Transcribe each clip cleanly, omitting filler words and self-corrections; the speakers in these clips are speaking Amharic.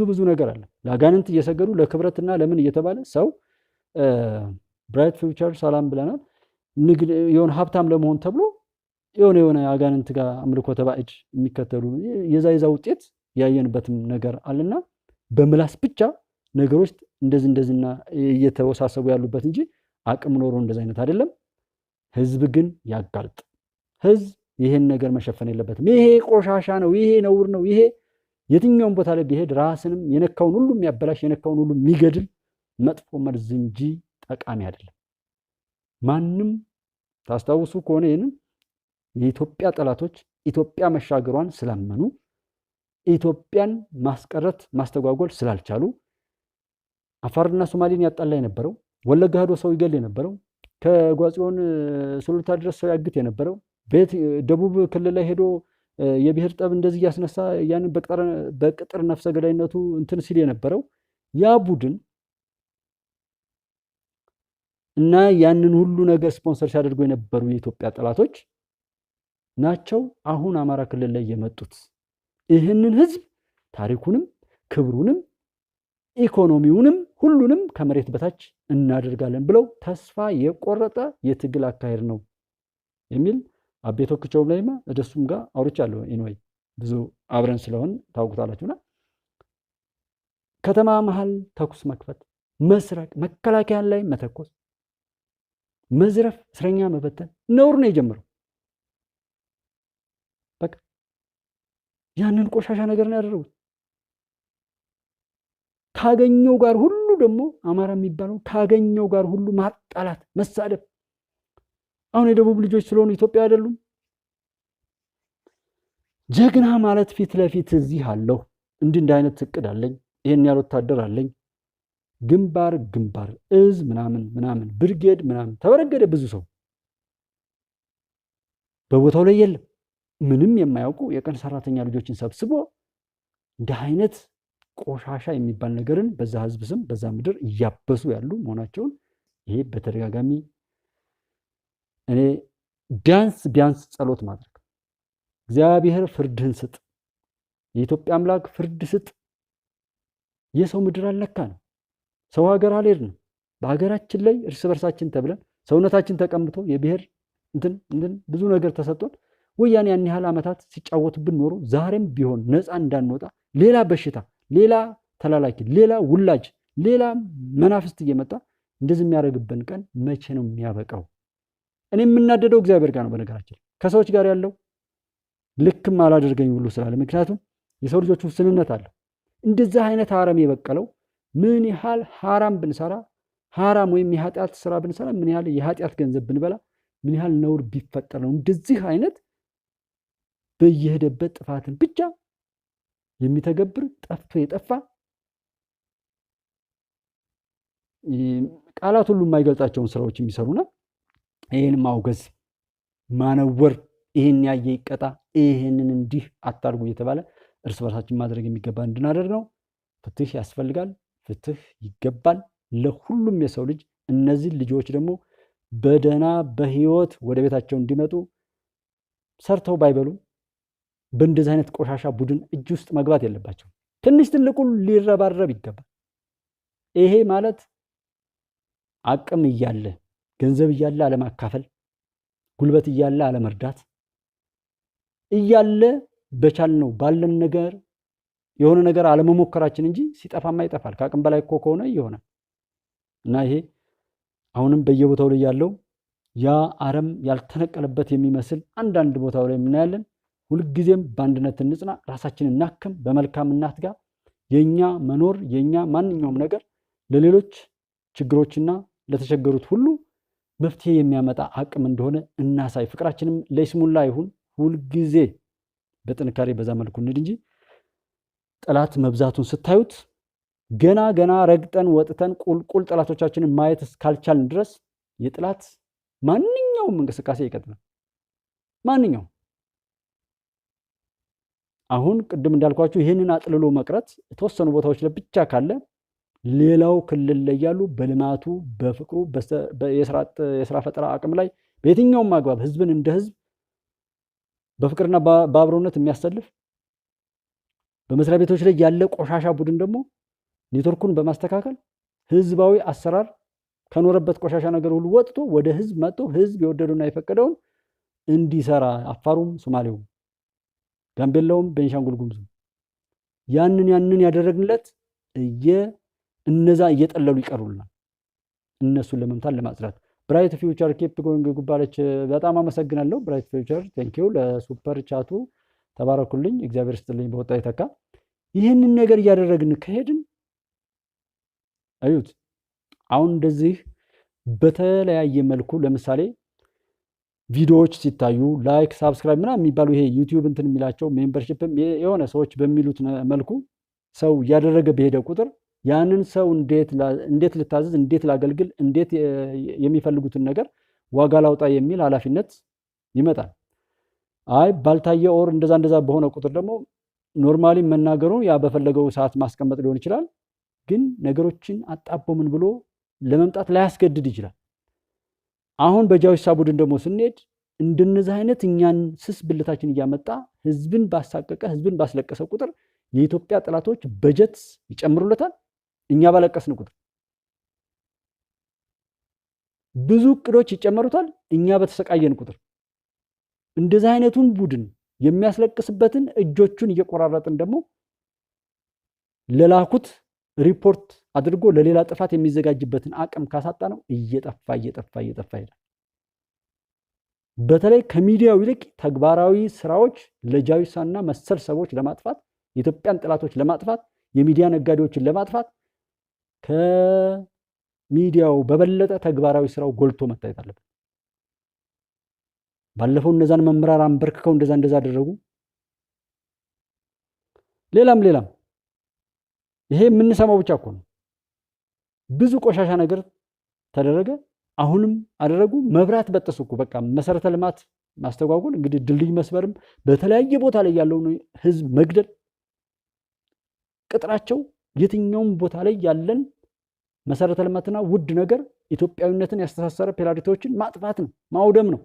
ብዙ ነገር አለ። ለአጋንንት እየሰገዱ ለክብረትና ለምን እየተባለ ሰው ብራይት ፊውቸር ሰላም ብለናል። የሆነ ሀብታም ለመሆን ተብሎ የሆነ አጋንንት ጋር አምልኮተ ባዕድ የሚከተሉ የዛ ውጤት ያየንበትም ነገር አለና በምላስ ብቻ ነገሮች እንደዚህና እየተወሳሰቡ ያሉበት እንጂ አቅም ኖሮ እንደዚህ አይነት አይደለም። ህዝብ ግን ያጋልጥ። ህዝብ ይሄን ነገር መሸፈን የለበትም። ይሄ ቆሻሻ ነው፣ ይሄ ነውር ነው፣ ይሄ የትኛውም ቦታ ላይ ቢሄድ ራስንም የነካውን ሁሉ የሚያበላሽ የነካውን ሁሉ የሚገድል መጥፎ መርዝ እንጂ ጠቃሚ አይደለም። ማንም ታስታውሱ ከሆነ ይሄንን የኢትዮጵያ ጠላቶች ኢትዮጵያ መሻገሯን ስላመኑ ኢትዮጵያን ማስቀረት ማስተጓጎል ስላልቻሉ አፋርና ሶማሌን ያጣላ የነበረው ወለጋ ሄዶ ሰው ይገል የነበረው ከጓጽዮን ሱሉልታ ድረስ ሰው ያግት የነበረው ደቡብ ክልል ላይ ሄዶ የብሔር ጠብ እንደዚህ ያስነሳ ያንን በቅጥር ነፍሰ ገዳይነቱ እንትን ሲል የነበረው ያ ቡድን እና ያንን ሁሉ ነገር ስፖንሰር ሲያደርጉ የነበሩ የኢትዮጵያ ጠላቶች ናቸው አሁን አማራ ክልል ላይ የመጡት። ይህንን ህዝብ ታሪኩንም ክብሩንም ኢኮኖሚውንም ሁሉንም ከመሬት በታች እናደርጋለን ብለው ተስፋ የቆረጠ የትግል አካሄድ ነው የሚል አቤ ቶክቻውም ላይማ እደሱም ጋር አውርቻለሁ። ኢንወይ ብዙ አብረን ስለሆን ታውቁታላችሁና ከተማ መሃል ተኩስ መክፈት፣ መስረቅ፣ መከላከያን ላይ መተኮስ፣ መዝረፍ፣ እስረኛ መበተን ነውር ነው የጀመረው። በቃ ያንን ቆሻሻ ነገር ነው ያደረጉት። ካገኘው ጋር ሁሉ ደግሞ አማራ የሚባለው ካገኘው ጋር ሁሉ ማጣላት፣ መሳደብ። አሁን የደቡብ ልጆች ስለሆኑ ኢትዮጵያ አይደሉም። ጀግና ማለት ፊት ለፊት እዚህ አለው እንደ አይነት እቅድ አለኝ፣ ይሄን ያለ ወታደር አለኝ፣ ግንባር እዝ ምናምን ብርጌድ ምናምን ተበረገደ። ብዙ ሰው በቦታው ላይ የለም። ምንም የማያውቁ የቀን ሰራተኛ ልጆችን ሰብስቦ እንደ አይነት ቆሻሻ የሚባል ነገርን በዛ ህዝብ ስም በዛ ምድር እያበሱ ያሉ መሆናቸውን ይሄ በተደጋጋሚ እኔ ቢያንስ ጸሎት ማድረግ እግዚአብሔር ፍርድህን ስጥ፣ የኢትዮጵያ አምላክ ፍርድ ስጥ። የሰው ምድር አልነካ ነው። ሰው ሀገር አልሄድንም። በሀገራችን ላይ እርስ በርሳችን ተብለን ሰውነታችን ተቀምቶ የብሔር እንትን ብዙ ነገር ተሰጥቶን ወያኔ ያን ያህል ዓመታት ሲጫወትብን ኖሮ ዛሬም ቢሆን ነፃ እንዳንወጣ ሌላ በሽታ፣ ሌላ ተላላኪ፣ ሌላ ውላጅ፣ ሌላ መናፍስት እየመጣ እንደዚህ የሚያደርግብን ቀን መቼ ነው የሚያበቃው? እኔ የምናደደው እግዚአብሔር ጋር ነው። በነገራችን ከሰዎች ጋር ያለው ልክም አላደርገኝ ሁሉ ስላለ፣ ምክንያቱም የሰው ልጆች ውስንነት አለው። እንደዚህ አይነት አረም የበቀለው ምን ያህል ሐራም ብንሰራ ሐራም ወይም የኃጢአት ስራ ብንሰራ ምን ያህል የኃጢአት ገንዘብ ብንበላ ምን ያህል ነውር ቢፈጠር ነው እንደዚህ አይነት በየሄደበት ጥፋትን ብቻ የሚተገብር ጠፍቶ የጠፋ ቃላት ሁሉ የማይገልጻቸውን ስራዎች የሚሰሩና ይሄን ማውገዝ ማነወር፣ ይሄን ያየ ይቀጣ፣ ይሄንን እንዲህ አታርጉ እየተባለ እርስ በርሳችን ማድረግ የሚገባ እንድናደርግ ነው። ፍትህ ያስፈልጋል፣ ፍትህ ይገባል ለሁሉም የሰው ልጅ። እነዚህ ልጆች ደግሞ በደህና በህይወት ወደ ቤታቸው እንዲመጡ ሰርተው ባይበሉ በእንደዚህ አይነት ቆሻሻ ቡድን እጅ ውስጥ መግባት የለባቸው። ትንሽ ትልቁን ሊረባረብ ይገባል። ይሄ ማለት አቅም እያለ ገንዘብ እያለ አለማካፈል፣ ጉልበት እያለ አለመርዳት እያለ በቻልነው ባለን ነገር የሆነ ነገር አለመሞከራችን እንጂ ሲጠፋማ ይጠፋል። ከአቅም በላይ እኮ ከሆነ ይሆናል። እና ይሄ አሁንም በየቦታው ላይ ያለው ያ አረም ያልተነቀለበት የሚመስል አንዳንድ ቦታው ላይ እናያለን። ሁልጊዜም በአንድነት እንጽና፣ ራሳችንን እናክም፣ በመልካም እናትጋ። የኛ መኖር የኛ ማንኛውም ነገር ለሌሎች ችግሮችና ለተቸገሩት ሁሉ መፍትሄ የሚያመጣ አቅም እንደሆነ እናሳይ። ፍቅራችንም ለይስሙላ ይሁን። ሁልጊዜ በጥንካሬ በዛ መልኩ እንሂድ እንጂ ጠላት መብዛቱን ስታዩት ገና ረግጠን ወጥተን ቁልቁል ጠላቶቻችንን ማየት እስካልቻልን ድረስ የጠላት ማንኛውም እንቅስቃሴ ይቀጥላል። ማንኛውም አሁን ቅድም እንዳልኳችሁ ይህንን አጥልሎ መቅረት የተወሰኑ ቦታዎች ላይ ብቻ ካለ ሌላው ክልል ላይ ያሉ በልማቱ በፍቅሩ የስራ ፈጠራ አቅም ላይ በየትኛውም አግባብ ህዝብን እንደ ህዝብ በፍቅርና በአብሮነት የሚያሰልፍ በመስሪያ ቤቶች ላይ ያለ ቆሻሻ ቡድን ደግሞ ኔትወርኩን በማስተካከል ህዝባዊ አሰራር ከኖረበት ቆሻሻ ነገር ሁሉ ወጥቶ ወደ ህዝብ መጥቶ ህዝብ የወደደውና የፈቀደውን እንዲሰራ አፋሩም፣ ሶማሌውም፣ ጋምቤላውም፣ ቤንሻንጉል ጉሙዙም ያንን ያደረግንለት እነዛ እየጠለሉ ይቀሩልናል። እነሱን ለመምታት ለማጽዳት ብራይት ፊውቸር ኬፕ ጎይንግ ጉባለች። በጣም አመሰግናለሁ ብራይት ፊውቸር ቴንኪው ለሱፐር ቻቱ ተባረኩልኝ፣ እግዚአብሔር ይስጥልኝ በወጣ ይተካ። ይህንን ነገር እያደረግን ከሄድን አዩት አሁን እንደዚህ በተለያየ መልኩ ለምሳሌ ቪዲዮዎች ሲታዩ ላይክ ሳብስክራይብ ምናምን የሚባሉ ይሄ ዩቲዩብ እንትን የሚላቸው ሜምበርሺፕም የሆነ ሰዎች በሚሉት መልኩ ሰው እያደረገ በሄደ ቁጥር ያንን ሰው እንዴት ልታዘዝ፣ እንዴት ላገልግል፣ እንዴት የሚፈልጉትን ነገር ዋጋ ላውጣ የሚል ኃላፊነት ይመጣል። አይ ባልታየ ኦር እንደዛ በሆነ ቁጥር ደግሞ ኖርማሊ መናገሩ ያ በፈለገው ሰዓት ማስቀመጥ ሊሆን ይችላል። ግን ነገሮችን አጣቦ ምን ብሎ ለመምጣት ላያስገድድ ይችላል። አሁን በጃዊሳ ቡድን ደግሞ ስንሄድ እንደነዚህ አይነት እኛን ስስ ብልታችን እያመጣ ህዝብን ባሳቀቀ ህዝብን ባስለቀሰ ቁጥር የኢትዮጵያ ጠላቶች በጀት ይጨምሩለታል። እኛ ባለቀስን ቁጥር ብዙ እቅዶች ይጨመሩታል። እኛ በተሰቃየን ቁጥር እንደዚህ አይነቱን ቡድን የሚያስለቅስበትን እጆቹን እየቆራረጥን ደግሞ ለላኩት ሪፖርት አድርጎ ለሌላ ጥፋት የሚዘጋጅበትን አቅም ካሳጣ ነው እየጠፋ ይሄዳል። በተለይ ከሚዲያው ይልቅ ተግባራዊ ስራዎች ለጃዊሳና መሰል ሰዎች ለማጥፋት የኢትዮጵያን ጠላቶች ለማጥፋት የሚዲያ ነጋዴዎችን ለማጥፋት ከሚዲያው በበለጠ ተግባራዊ ስራው ጎልቶ መታየት አለበት። ባለፈው እነዛን መምራር አንበርክከው እንደዛ አደረጉ። ሌላም ይሄ የምንሰማው ብቻ እኮ ነው። ብዙ ቆሻሻ ነገር ተደረገ፣ አሁንም አደረጉ። መብራት በጠሱ እኮ በቃ መሰረተ ልማት ማስተጓጎል፣ እንግዲህ ድልድይ መስበርም፣ በተለያየ ቦታ ላይ ያለውን ህዝብ መግደል፣ ቅጥራቸው የትኛውም ቦታ ላይ ያለን መሰረተ ልማትና ውድ ነገር ኢትዮጵያዊነትን ያስተሳሰረ ፔላሪቲዎችን ማጥፋት ነው፣ ማውደም ነው።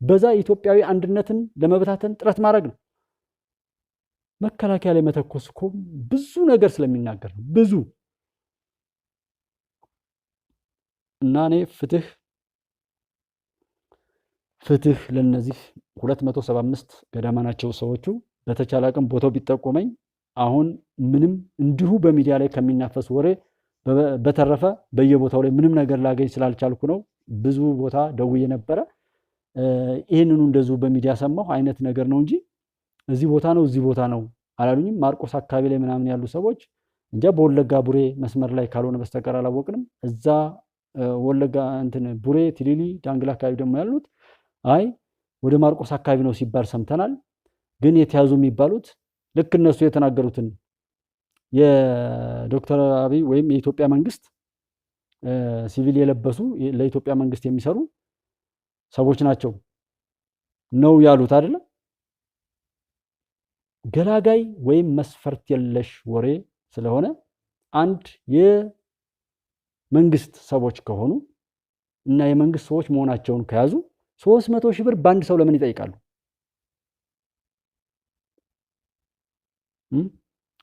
በዛ ኢትዮጵያዊ አንድነትን ለመበታተን ጥረት ማድረግ ነው። መከላከያ ላይ መተኮስ እኮ ብዙ ነገር ስለሚናገር ነው። ብዙ እና እኔ ፍትህ ለነዚህ 275 ገዳማ ናቸው ሰዎቹ። በተቻለ አቅም ቦታው ቢጠቆመኝ አሁን ምንም እንዲሁ በሚዲያ ላይ ከሚናፈስ ወሬ በተረፈ በየቦታው ላይ ምንም ነገር ላገኝ ስላልቻልኩ ነው። ብዙ ቦታ ደውዬ ነበረ። ይህንኑ እንደዚሁ በሚዲያ ሰማሁ አይነት ነገር ነው እንጂ እዚህ ቦታ ነው እዚህ ቦታ ነው አላሉኝም። ማርቆስ አካባቢ ላይ ምናምን ያሉ ሰዎች እንጃ በወለጋ ቡሬ መስመር ላይ ካልሆነ በስተቀር አላወቅንም። እዛ ወለጋ እንትን ቡሬ፣ ቲሊሊ፣ ዳንግላ አካባቢ ደግሞ ያሉት አይ ወደ ማርቆስ አካባቢ ነው ሲባል ሰምተናል። ግን የተያዙ የሚባሉት ልክ እነሱ የተናገሩትን የዶክተር አብይ ወይም የኢትዮጵያ መንግስት ሲቪል የለበሱ ለኢትዮጵያ መንግስት የሚሰሩ ሰዎች ናቸው ነው ያሉት አይደለም። ገላጋይ ወይም መስፈርት የለሽ ወሬ ስለሆነ አንድ የመንግስት ሰዎች ከሆኑ እና የመንግስት ሰዎች መሆናቸውን ከያዙ 300 ሺህ ብር በአንድ ሰው ለምን ይጠይቃሉ?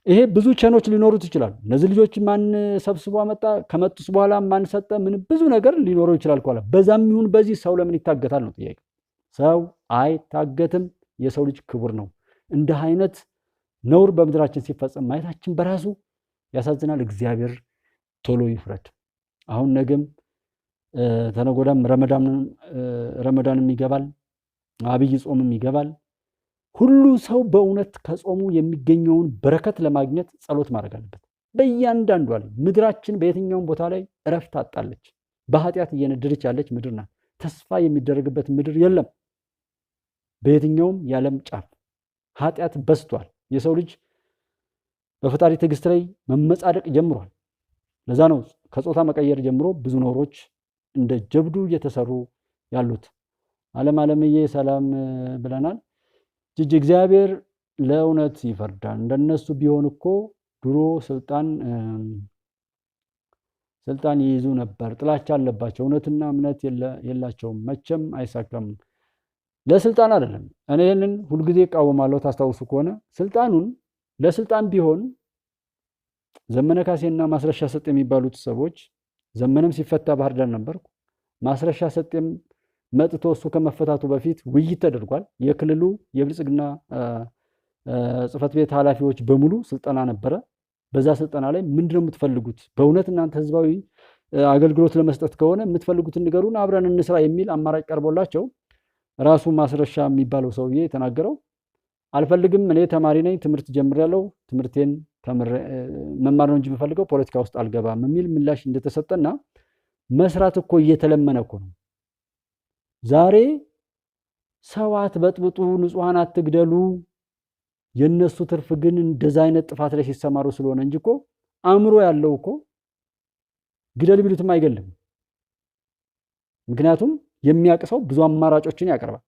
ይሄ ብዙ ቸኖች ሊኖሩት ይችላሉ። እነዚህ ልጆች ማን ሰብስቦ አመጣ፣ ከመጡስ በኋላ ማን ሰጠ፣ ምን ብዙ ነገር ሊኖረው ይችላል። በዛም ይሁን በዚህ ሰው ለምን ይታገታል ነው ጥያቄ። ሰው አይታገትም። የሰው ልጅ ክቡር ነው። እንዲህ አይነት ነውር በምድራችን ሲፈጸም ማየታችን በራሱ ያሳዝናል። እግዚአብሔር ቶሎ ይፍረድ። አሁን ነገም ተነጎዳም ረመዳንም ይገባል፣ አብይ ጾምም ይገባል። ሁሉ ሰው በእውነት ከጾሙ የሚገኘውን በረከት ለማግኘት ጸሎት ማድረግ አለበት። በእያንዳንዷ ላይ ምድራችን በየትኛውም ቦታ ላይ እረፍት አጣለች። በኃጢአት እየነደደች ያለች ምድር ናት። ተስፋ የሚደረግበት ምድር የለም። በየትኛውም የዓለም ጫፍ ኃጢአት በዝቷል። የሰው ልጅ በፈጣሪ ትዕግስት ላይ መመጻደቅ ጀምሯል። ለዛ ነው ከጾታ መቀየር ጀምሮ ብዙ ነውሮች እንደ ጀብዱ እየተሰሩ ያሉት። ዓለምዬ ሰላም ብለናል። ጅጅ እግዚአብሔር ለእውነት ይፈርዳል። እንደነሱ ቢሆን እኮ ድሮ ስልጣን ይይዙ ነበር። ጥላቻ አለባቸው። እውነትና እምነት የላቸውም። መቼም አይሳካም። ለስልጣን አይደለም። እኔ ይህንን ሁልጊዜ እቃወማለሁ። ታስታውሱ ከሆነ ስልጣኑን ለስልጣን ቢሆን ዘመነ ካሴና ማስረሻ ሰጤ የሚባሉት ሰዎች ዘመነም ሲፈታ ባህር ዳር ነበርኩ። ማስረሻ ሰጤም መጥቶ እሱ ከመፈታቱ በፊት ውይይት ተደርጓል። የክልሉ የብልጽግና ጽህፈት ቤት ኃላፊዎች በሙሉ ስልጠና ነበረ። በዛ ስልጠና ላይ ምንድነው የምትፈልጉት? በእውነት እናንተ ህዝባዊ አገልግሎት ለመስጠት ከሆነ የምትፈልጉትን ንገሩን፣ አብረን እንስራ የሚል አማራጭ ቀርቦላቸው ራሱ ማስረሻ የሚባለው ሰውዬ የተናገረው አልፈልግም፣ እኔ ተማሪ ነኝ፣ ትምህርት ጀምሬያለሁ፣ ትምህርቴን መማር ነው እንጂ የምፈልገው ፖለቲካ ውስጥ አልገባም የሚል ምላሽ እንደተሰጠና መስራት እኮ እየተለመነ እኮ ነው። ዛሬ ሰው አትበጥብጡ፣ ንጹሐን አትግደሉ፣ የነሱ ትርፍ ግን እንደዛ አይነት ጥፋት ላይ ሲሰማሩ ስለሆነ እንጂ እኮ አእምሮ ያለው እኮ ግደል ቢሉትም አይገልም። ምክንያቱም የሚያቅሰው ብዙ አማራጮችን ያቀርባል።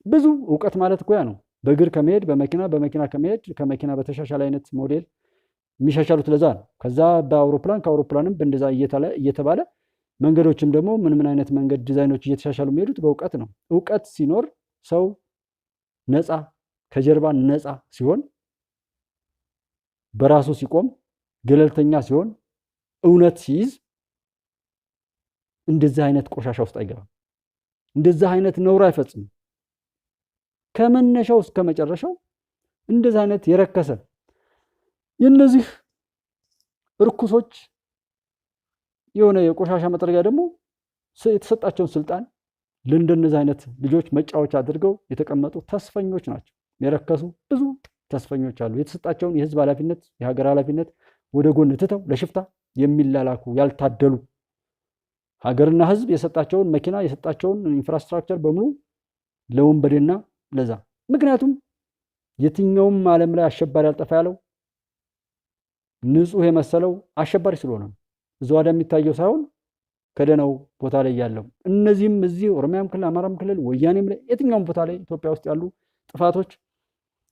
ብዙ እውቀት ማለት እኮ ያ ነው። በእግር ከመሄድ በመኪና ከመሄድ ከመኪና በተሻሻለ አይነት ሞዴል የሚሻሻሉት ለዛ ነው። ከዛ በአውሮፕላን ከአውሮፕላንም በእንደዛ እየተባለ መንገዶችም ደግሞ ምን አይነት መንገድ ዲዛይኖች እየተሻሻሉ የሚሄዱት በእውቀት ነው። እውቀት ሲኖር ሰው ነፃ ከጀርባ ነፃ ሲሆን፣ በራሱ ሲቆም፣ ገለልተኛ ሲሆን፣ እውነት ሲይዝ እንደዚህ አይነት ቆሻሻ ውስጥ አይገባም። እንደዚህ አይነት ነውር አይፈጽምም። ከመነሻው እስከ መጨረሻው እንደዚህ አይነት የረከሰ የነዚህ እርኩሶች የሆነ የቆሻሻ መጥረጊያ ደግሞ የተሰጣቸውን ስልጣን ለእንደነዚህ አይነት ልጆች መጫወቻ አድርገው የተቀመጡ ተስፈኞች ናቸው። የረከሱ ብዙ ተስፈኞች አሉ። የተሰጣቸውን የህዝብ ኃላፊነት የሀገር ኃላፊነት ወደ ጎን ትተው ለሽፍታ የሚላላኩ ያልታደሉ ሀገርና ህዝብ የሰጣቸውን መኪና የሰጣቸውን ኢንፍራስትራክቸር በሙሉ ለወንበዴና ለዛ። ምክንያቱም የትኛውም ዓለም ላይ አሸባሪ አልጠፋ ያለው ንጹህ የመሰለው አሸባሪ ስለሆነ ነው። እዛው የሚታየው ሳይሆን ከደነው ቦታ ላይ ያለው። እነዚህም እዚህ ኦሮሚያም ክልል አማራም ክልል ወያኔም ላይ የትኛውም ቦታ ላይ ኢትዮጵያ ውስጥ ያሉ ጥፋቶች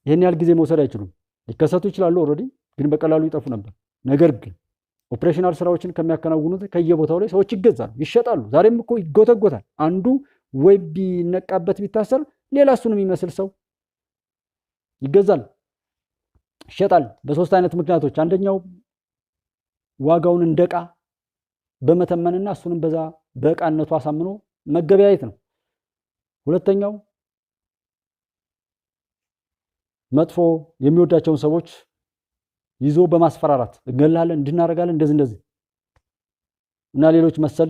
ይህን ያህል ጊዜ መውሰድ አይችሉም። ሊከሰቱ ይችላሉ ኦልሬዲ፣ ግን በቀላሉ ይጠፉ ነበር። ነገር ግን ኦፕሬሽናል ስራዎችን ከሚያከናውኑት ከየቦታው ላይ ሰዎች ይገዛሉ፣ ይሸጣሉ። ዛሬም እኮ ይጎተጎታል። አንዱ ወይ ቢነቃበት ቢታሰር ሌላ እሱን የሚመስል ሰው ይገዛል፣ ይሸጣል። በሶስት አይነት ምክንያቶች። አንደኛው ዋጋውን እንደቃ በመተመንና እሱንም በዛ በዕቃነቱ አሳምኖ መገበያየት ነው። ሁለተኛው መጥፎ የሚወዳቸውን ሰዎች ይዞ በማስፈራራት እንገላለን፣ እንድናረጋለን፣ እንደዚህ እና ሌሎች መሰል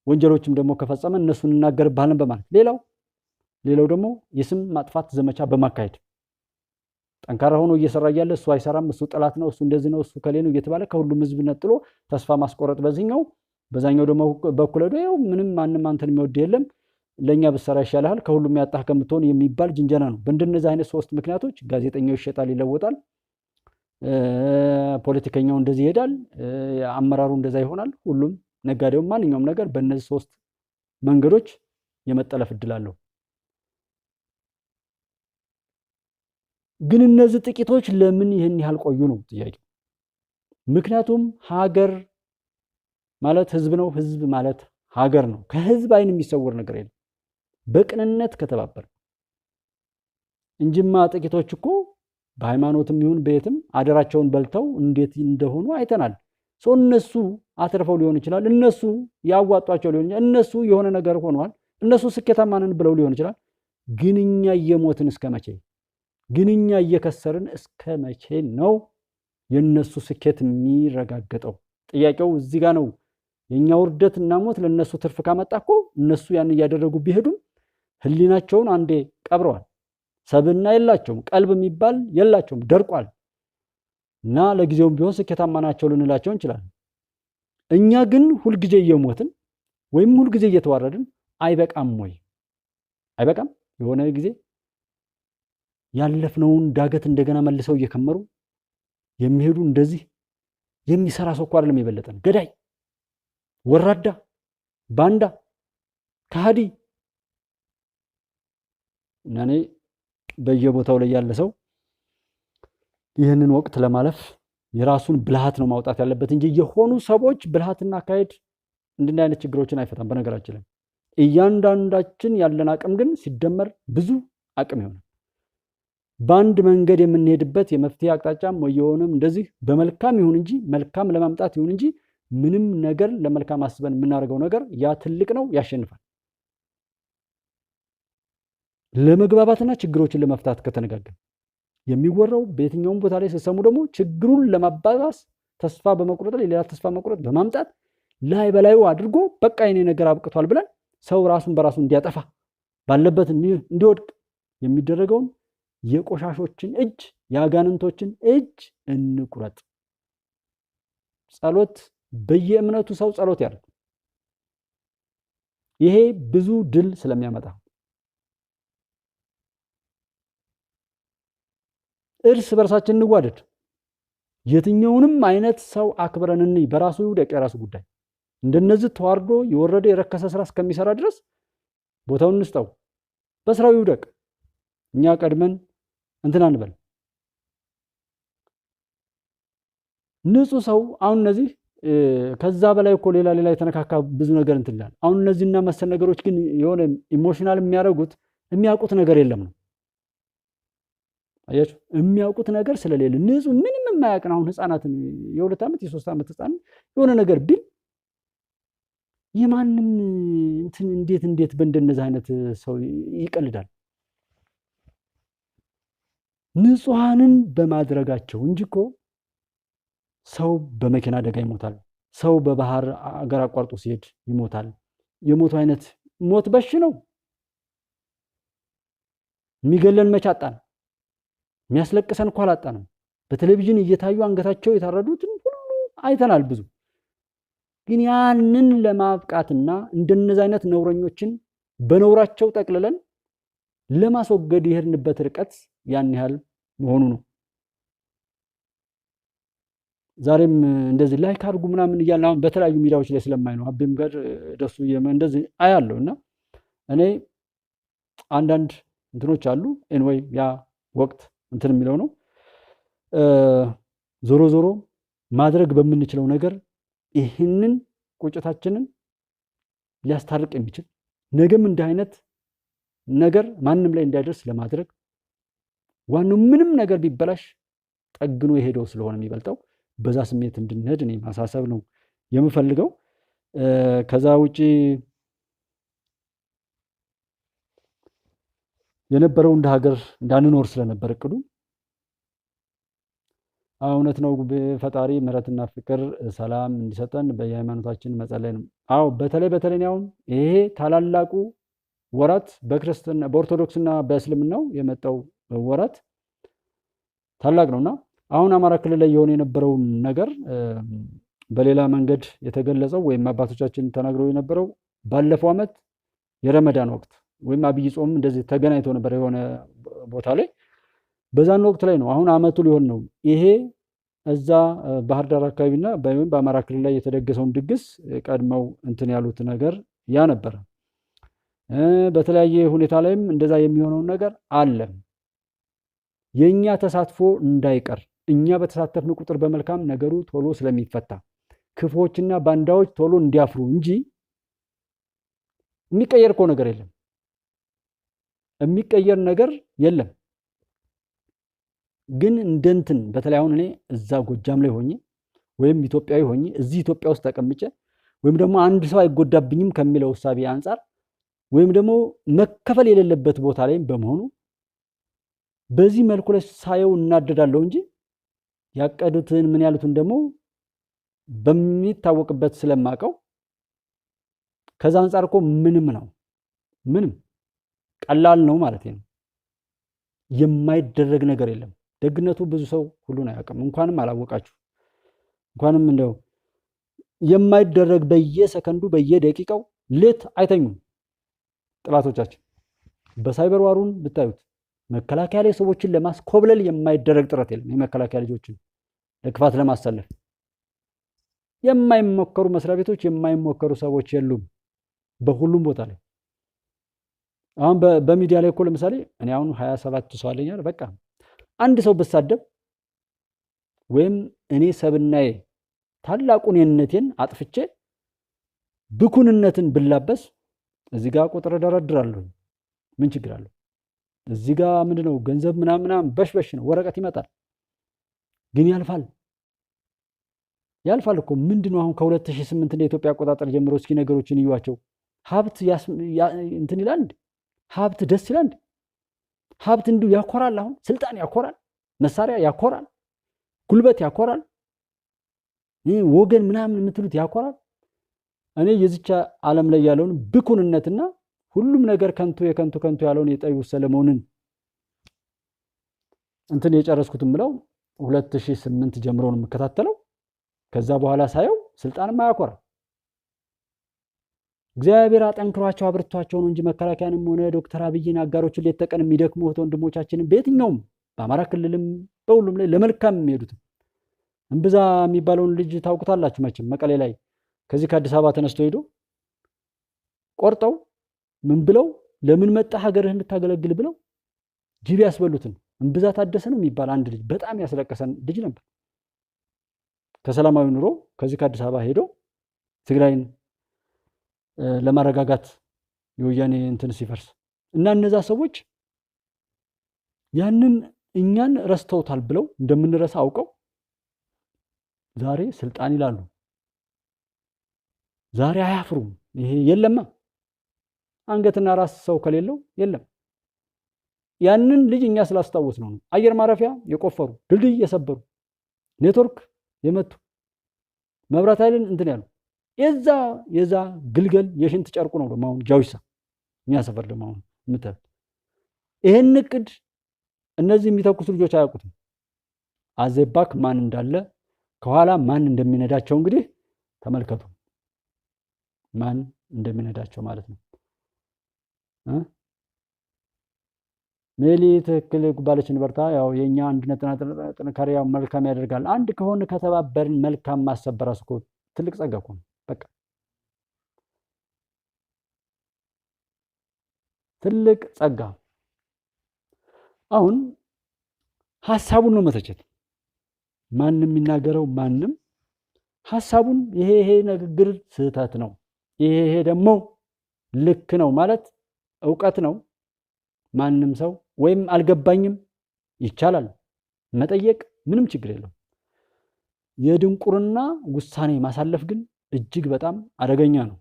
ወንጀሎችም ደግሞ ከፈጸመ እነሱን እናገርብሃለን በማለት ሌላው ደግሞ የስም ማጥፋት ዘመቻ በማካሄድ ጠንካራ ሆኖ እየሰራ እያለ እሱ አይሰራም፣ እሱ ጠላት ነው፣ እሱ እንደዚህ ነው፣ እሱ ከሌ ነው እየተባለ ከሁሉም ህዝብ ነጥሎ ተስፋ ማስቆረጥ በዚህኛው፣ በዛኛው ደግሞ በኩል ሄዶ ምንም ማንም አንተን የሚወድ የለም ለኛ ብሰራ ይሻልሃል ከሁሉም ያጣህ ከምትሆን የሚባል ጅንጀና ነው። በእንደነዚህ አይነት ሶስት ምክንያቶች ጋዜጠኛው ይሸጣል፣ ይለወጣል፣ ፖለቲከኛው እንደዚህ ይሄዳል፣ አመራሩ እንደዛ ይሆናል። ሁሉም ነጋዴው፣ ማንኛውም ነገር በእነዚህ ሶስት መንገዶች የመጠለፍ እድል አለው። ግን እነዚህ ጥቂቶች ለምን ይህን ያህል ቆዩ ነው ጥያቄው። ምክንያቱም ሀገር ማለት ህዝብ ነው፣ ህዝብ ማለት ሀገር ነው። ከህዝብ አይን የሚሰወር ነገር የለም በቅንነት ከተባበር እንጂማ ጥቂቶች እኮ በሃይማኖትም ይሁን በየትም አደራቸውን በልተው እንዴት እንደሆኑ አይተናል። ሰው እነሱ አትርፈው ሊሆን ይችላል፣ እነሱ ያዋጧቸው ሊሆን ይችላል፣ እነሱ የሆነ ነገር ሆነዋል፣ እነሱ ስኬታማ ነን ብለው ሊሆን ይችላል። ግን እኛ እየሞትን እስከ መቼ? ግን እኛ እየከሰርን እስከ መቼ ነው የነሱ ስኬት የሚረጋገጠው? ጥያቄው እዚህ ጋር ነው። የኛ ውርደት እና ሞት ለነሱ ትርፍ ካመጣ እኮ እነሱ ያን እያደረጉ ቢሄዱም ህሊናቸውን አንዴ ቀብረዋል። ሰብና የላቸውም፣ ቀልብ የሚባል የላቸውም፣ ደርቋል። እና ለጊዜውም ቢሆን ስኬታማ ናቸው ልንላቸው እንችላለን። እኛ ግን ሁልጊዜ እየሞትን ወይም ሁልጊዜ እየተዋረድን አይበቃም ወይ? አይበቃም? የሆነ ጊዜ ያለፍነውን ዳገት እንደገና መልሰው እየከመሩ የሚሄዱ እንደዚህ የሚሰራ ሰው እኮ አይደለም የበለጠን ገዳይ፣ ወራዳ፣ ባንዳ፣ ከሃዲ እና እኔ በየቦታው ላይ ያለ ሰው ይህንን ወቅት ለማለፍ የራሱን ብልሃት ነው ማውጣት ያለበት እንጂ የሆኑ ሰዎች ብልሃትና አካሄድ እንዲህ አይነት ችግሮችን አይፈታም። በነገራችን ላይ እያንዳንዳችን ያለን አቅም ግን ሲደመር ብዙ አቅም ይሆናል። በአንድ መንገድ የምንሄድበት የመፍትሄ አቅጣጫም ወየሆነም እንደዚህ በመልካም ይሁን እንጂ መልካም ለማምጣት ይሁን እንጂ ምንም ነገር ለመልካም አስበን የምናደርገው ነገር ያ ትልቅ ነው፣ ያሸንፋል። ለመግባባትና ችግሮችን ለመፍታት ከተነጋገር የሚወራው በየትኛውም ቦታ ላይ ሲሰሙ ደግሞ ችግሩን ለማባባስ ተስፋ በመቁረጥ ላይ ሌላ ተስፋ መቁረጥ በማምጣት ላይ በላዩ አድርጎ በቃ የኔ ነገር አብቅቷል ብለን ሰው ራሱን በራሱ እንዲያጠፋ ባለበት እንዲወድቅ የሚደረገውን የቆሻሾችን እጅ የአጋንንቶችን እጅ እንቁረጥ። ጸሎት በየእምነቱ ሰው ጸሎት ያድርግ። ይሄ ብዙ ድል ስለሚያመጣ እርስ በርሳችን እንዋደድ። የትኛውንም አይነት ሰው አክብረን እንይ። በራሱ ይውደቅ፣ የራሱ ጉዳይ። እንደነዚህ ተዋርዶ የወረደ የረከሰ ስራ እስከሚሰራ ድረስ ቦታውን እንስጠው፣ በስራው ይውደቅ። እኛ ቀድመን እንትን አንበል። ንጹህ ሰው አሁን እነዚህ ከዛ በላይ እኮ ሌላ የተነካካ ብዙ ነገር እንትን ይላል። አሁን እነዚህና መሰል ነገሮች ግን የሆነ ኢሞሽናል የሚያደርጉት የሚያውቁት ነገር የለም ነው። አያችሁ፣ የሚያውቁት ነገር ስለሌለ ንጹህ ምንም የማያውቅን አሁን ህፃናትን የ2 ዓመት የ3 ዓመት ህፃን የሆነ ነገር ቢል የማንም እንትን እንዴት በእንደነዚህ አይነት ሰው ይቀልዳል? ንጹሃንን በማድረጋቸው እንጂ እኮ ሰው በመኪና አደጋ ይሞታል። ሰው በባህር አገር አቋርጦ ሲሄድ ይሞታል። የሞቱ አይነት ሞት በሽ ነው። የሚገለን መች አጣን? የሚያስለቅሰን እኮ አላጣንም። በቴሌቪዥን እየታዩ አንገታቸው የታረዱትን ሁሉ አይተናል ብዙ። ግን ያንን ለማብቃትና እንደነዚህ አይነት ነውረኞችን በነውራቸው ጠቅልለን ለማስወገድ የሄድንበት ርቀት ያን ያህል መሆኑ ነው። ዛሬም እንደዚህ ላይክ አድርጉ ምናምን እያልን አሁን በተለያዩ ሚዲያዎች ላይ ስለማይ ነው አቤም ጋር ደሱ እንደዚህ አያለሁ። እና እኔ አንዳንድ እንትኖች አሉ ኤንወይ ያ ወቅት እንትን የሚለው ነው። ዞሮ ዞሮ ማድረግ በምንችለው ነገር ይህንን ቁጭታችንን ሊያስታርቅ የሚችል ነገም እንዲህ አይነት ነገር ማንም ላይ እንዳይደርስ ለማድረግ ዋናው ምንም ነገር ቢበላሽ ጠግኖ የሄደው ስለሆነ የሚበልጠው በዛ ስሜት እንድንሄድ እኔ ማሳሰብ ነው የምፈልገው። ከዛ ውጪ የነበረው እንደ ሀገር እንዳንኖር ስለነበር እቅዱ እውነት ነው። ፈጣሪ ምሕረትና ፍቅር ሰላም እንዲሰጠን በየሃይማኖታችን መጸለይ ነው። አዎ በተለይ አሁን ይሄ ታላላቁ ወራት በክርስትና በኦርቶዶክስና በእስልምናው የመጣው ወራት ታላቅ ነውና አሁን አማራ ክልል ላይ የሆነ የነበረውን ነገር በሌላ መንገድ የተገለጸው ወይም አባቶቻችን ተናግረው የነበረው ባለፈው ዓመት የረመዳን ወቅት ወይም አብይ ጾም እንደዚህ ተገናኝቶ ነበር የሆነ ቦታ ላይ በዛን ወቅት ላይ ነው። አሁን አመቱ ሊሆን ነው። ይሄ እዛ ባህር ዳር አካባቢና ወይም በአማራ ክልል ላይ የተደገሰውን ድግስ ቀድመው እንትን ያሉት ነገር ያ ነበር። በተለያየ ሁኔታ ላይም እንደዛ የሚሆነው ነገር አለ። የኛ ተሳትፎ እንዳይቀር እኛ በተሳተፍን ቁጥር በመልካም ነገሩ ቶሎ ስለሚፈታ ክፎችና ባንዳዎች ቶሎ እንዲያፍሩ እንጂ የሚቀየር እኮ ነገር የለም። የሚቀየር ነገር የለም። ግን እንደንትን በተለይ አሁን እኔ እዛ ጎጃም ላይ ሆኜ ወይም ኢትዮጵያዊ ሆኜ እዚህ ኢትዮጵያ ውስጥ ተቀምጬ ወይም ደግሞ አንድ ሰው አይጎዳብኝም ከሚለው እሳቤ አንጻር ወይም ደግሞ መከፈል የሌለበት ቦታ ላይ በመሆኑ በዚህ መልኩ ላይ ሳየው እናደዳለሁ እንጂ ያቀዱትን ምን ያሉትን ደግሞ በሚታወቅበት ስለማቀው ከዛ አንጻር እኮ ምንም ቀላል ነው ማለት ነው። የማይደረግ ነገር የለም። ደግነቱ ብዙ ሰው ሁሉን አያውቅም። እንኳንም አላወቃችሁ እንኳንም እንደው የማይደረግ በየሰከንዱ በየደቂቃው ሌት አይተኙም ጥላቶቻችን። በሳይበር ዋሩን ብታዩት መከላከያ ላይ ሰዎችን ለማስኮብለል የማይደረግ ጥረት የለም። የመከላከያ ልጆችን ለክፋት ለማሰለፍ የማይሞከሩ መስሪያ ቤቶች የማይሞከሩ ሰዎች የሉም በሁሉም ቦታ ላይ። አሁን በሚዲያ ላይ እኮ ለምሳሌ እኔ አሁን 27 ሰው አለኛል። በቃ አንድ ሰው ብሳደብ ወይም እኔ ሰብናዬ ታላቁን የነቴን አጥፍቼ ብኩንነትን ብላበስ እዚህ ጋር ቁጥር ደረድራለሁ። ምን ችግር አለው? እዚህ ጋር ምንድነው ገንዘብ ምናምን በሽበሽ ነው፣ ወረቀት ይመጣል፣ ግን ያልፋል እኮ። ምንድነው አሁን ከ2008 እንደ ኢትዮጵያ አቆጣጠር ጀምሮ እስኪ ነገሮችን እዩዋቸው። ሀብት እንትን ይላል እንዴ? ሀብት ደስ ይላል እንዴ? ሀብት እንዲሁ ያኮራል። አሁን ስልጣን ያኮራል፣ መሳሪያ ያኮራል፣ ጉልበት ያኮራል፣ ወገን ምናምን የምትሉት ያኮራል። እኔ የዚቻ ዓለም ላይ ያለውን ብኩንነትና ሁሉም ነገር ከንቱ የከንቱ ያለውን የጠቢቡ ሰለሞንን እንትን የጨረስኩትም ብለው 2008 ጀምሮ ነው የምከታተለው። ከዛ በኋላ ሳየው ስልጣንም አያኮራ። እግዚአብሔር አጠንክሯቸው አብርቷቸው ነው እንጂ መከላከያንም ሆነ ዶክተር አብይን አጋሮችን ሌት ተቀን የሚደክሙ ወንድሞቻችንን በየትኛውም በአማራ ክልልም በሁሉም ላይ ለመልካም የሚሄዱት እምብዛ የሚባለውን ልጅ ታውቁታላችሁ መቼም። መቀሌ ላይ ከዚህ ከአዲስ አበባ ተነስቶ ሄዶ ቆርጠው ምን ብለው ለምን መጣ ሀገርህ እንድታገለግል ብለው ጅብ ያስበሉትን እምብዛ ታደሰ ነው የሚባል አንድ ልጅ በጣም ያስለቀሰን ልጅ ነበር። ከሰላማዊ ኑሮ ከዚህ ከአዲስ አበባ ሄዶ ትግራይን ለማረጋጋት የወያኔ እንትን ሲፈርስ እና እነዛ ሰዎች ያንን እኛን ረስተውታል ብለው እንደምንረሳ አውቀው ዛሬ ስልጣን ይላሉ። ዛሬ አያፍሩም። ይሄ የለማ አንገትና ራስ ሰው ከሌለው የለም። ያንን ልጅ እኛ ስላስታወስ ነው አየር ማረፊያ የቆፈሩ ድልድይ የሰበሩ ኔትወርክ የመቱ መብራት ኃይልን እንትን ያሉ የዛ ግልገል የሽንት ጨርቁ ነው ደግሞ አሁን ጃዊሳ እኛ ሰፈር ደግሞ አሁን የምታዩት ይሄን እቅድ እነዚህ የሚተኩሱ ልጆች አያውቁትም። አዘባክ ማን እንዳለ ከኋላ ማን እንደሚነዳቸው እንግዲህ ተመልከቱ። ማን እንደሚነዳቸው ማለት ነው። ሜሊ ትክክል ጉባለችን በርታ። ያው የኛ አንድነትና ጥንካሬ ያው መልካም ያደርጋል። አንድ ከሆነ ከተባበርን መልካም ማሰብ በራሱ እኮ ትልቅ ጸጋ እኮ ነው። በቃ ትልቅ ጸጋ። አሁን ሐሳቡን ነው መተቸት። ማንም የሚናገረው ማንም ሐሳቡን ይሄ ንግግር ስህተት ነው፣ ይሄ ደግሞ ልክ ነው ማለት ዕውቀት ነው። ማንም ሰው ወይም አልገባኝም ይቻላል መጠየቅ፣ ምንም ችግር የለው። የድንቁርና ውሳኔ ማሳለፍ ግን እጅግ በጣም አደገኛ ነው።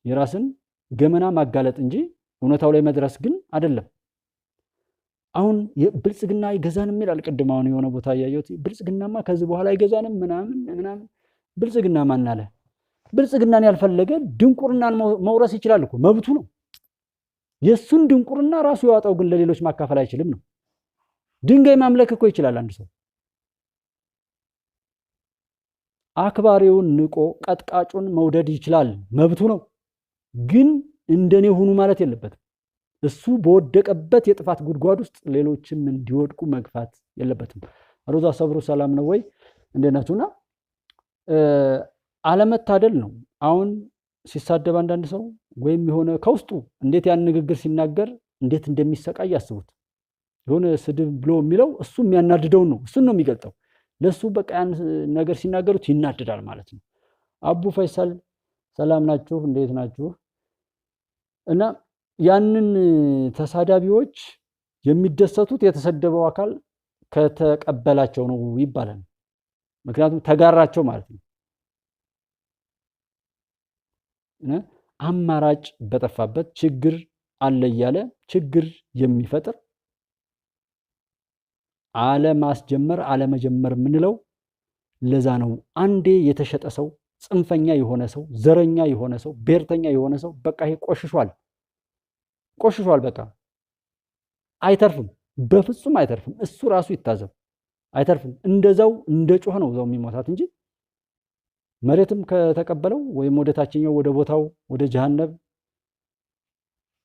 የራስን ገመና ማጋለጥ እንጂ እውነታው ላይ መድረስ ግን አይደለም። አሁን ብልጽግና ይገዛንም ይላል። ቅድም አሁን የሆነ ቦታ ያየሁት ብልጽግናማ ከዚህ በኋላ ይገዛንም ምናምን። ብልጽግና ማን አለ? ብልጽግናን ያልፈለገ ድንቁርናን መውረስ ይችላል እኮ መብቱ ነው። የሱን ድንቁርና ራሱ ያወጣው ግን ለሌሎች ማካፈል አይችልም ነው። ድንጋይ ማምለክ እኮ ይችላል አንድ ሰው። አክባሪውን ንቆ ቀጥቃጩን መውደድ ይችላል መብቱ ነው። ግን እንደኔ ሁኑ ማለት የለበትም። እሱ በወደቀበት የጥፋት ጉድጓድ ውስጥ ሌሎችም እንዲወድቁ መግፋት የለበትም። ሮዛ ሰብሩ ሰላም ነው ወይ? እንደናችሁና አለመታደል ነው። አሁን ሲሳደብ አንዳንድ ሰው ወይም የሆነ ከውስጡ እንዴት ያን ንግግር ሲናገር እንዴት እንደሚሰቃይ ያስቡት። የሆነ ስድብ ብሎ የሚለው እሱ የሚያናድደውን ነው፣ እሱን ነው የሚገልጠው። ለሱ በቃ ያን ነገር ሲናገሩት ይናደዳል ማለት ነው። አቡ ፈይሰል ሰላም ናችሁ? እንዴት ናችሁ? እና ያንን ተሳዳቢዎች የሚደሰቱት የተሰደበው አካል ከተቀበላቸው ነው ይባላል። ምክንያቱም ተጋራቸው ማለት ነው። አማራጭ በጠፋበት ችግር አለ እያለ ችግር የሚፈጥር አለማስጀመር አለመጀመር የምንለው ለዛ ነው። አንዴ የተሸጠ ሰው፣ ጽንፈኛ የሆነ ሰው፣ ዘረኛ የሆነ ሰው፣ ብሔርተኛ የሆነ ሰው በቃ ይሄ ቆሽሿል። በቃ አይተርፍም፣ በፍጹም አይተርፍም። እሱ ራሱ ይታዘብ፣ አይተርፍም። እንደዛው እንደ ጮህ ነው እዛው የሚሞታት እንጂ መሬትም ከተቀበለው ወይም ወደ ታችኛው ወደ ቦታው ወደ ጀሃነም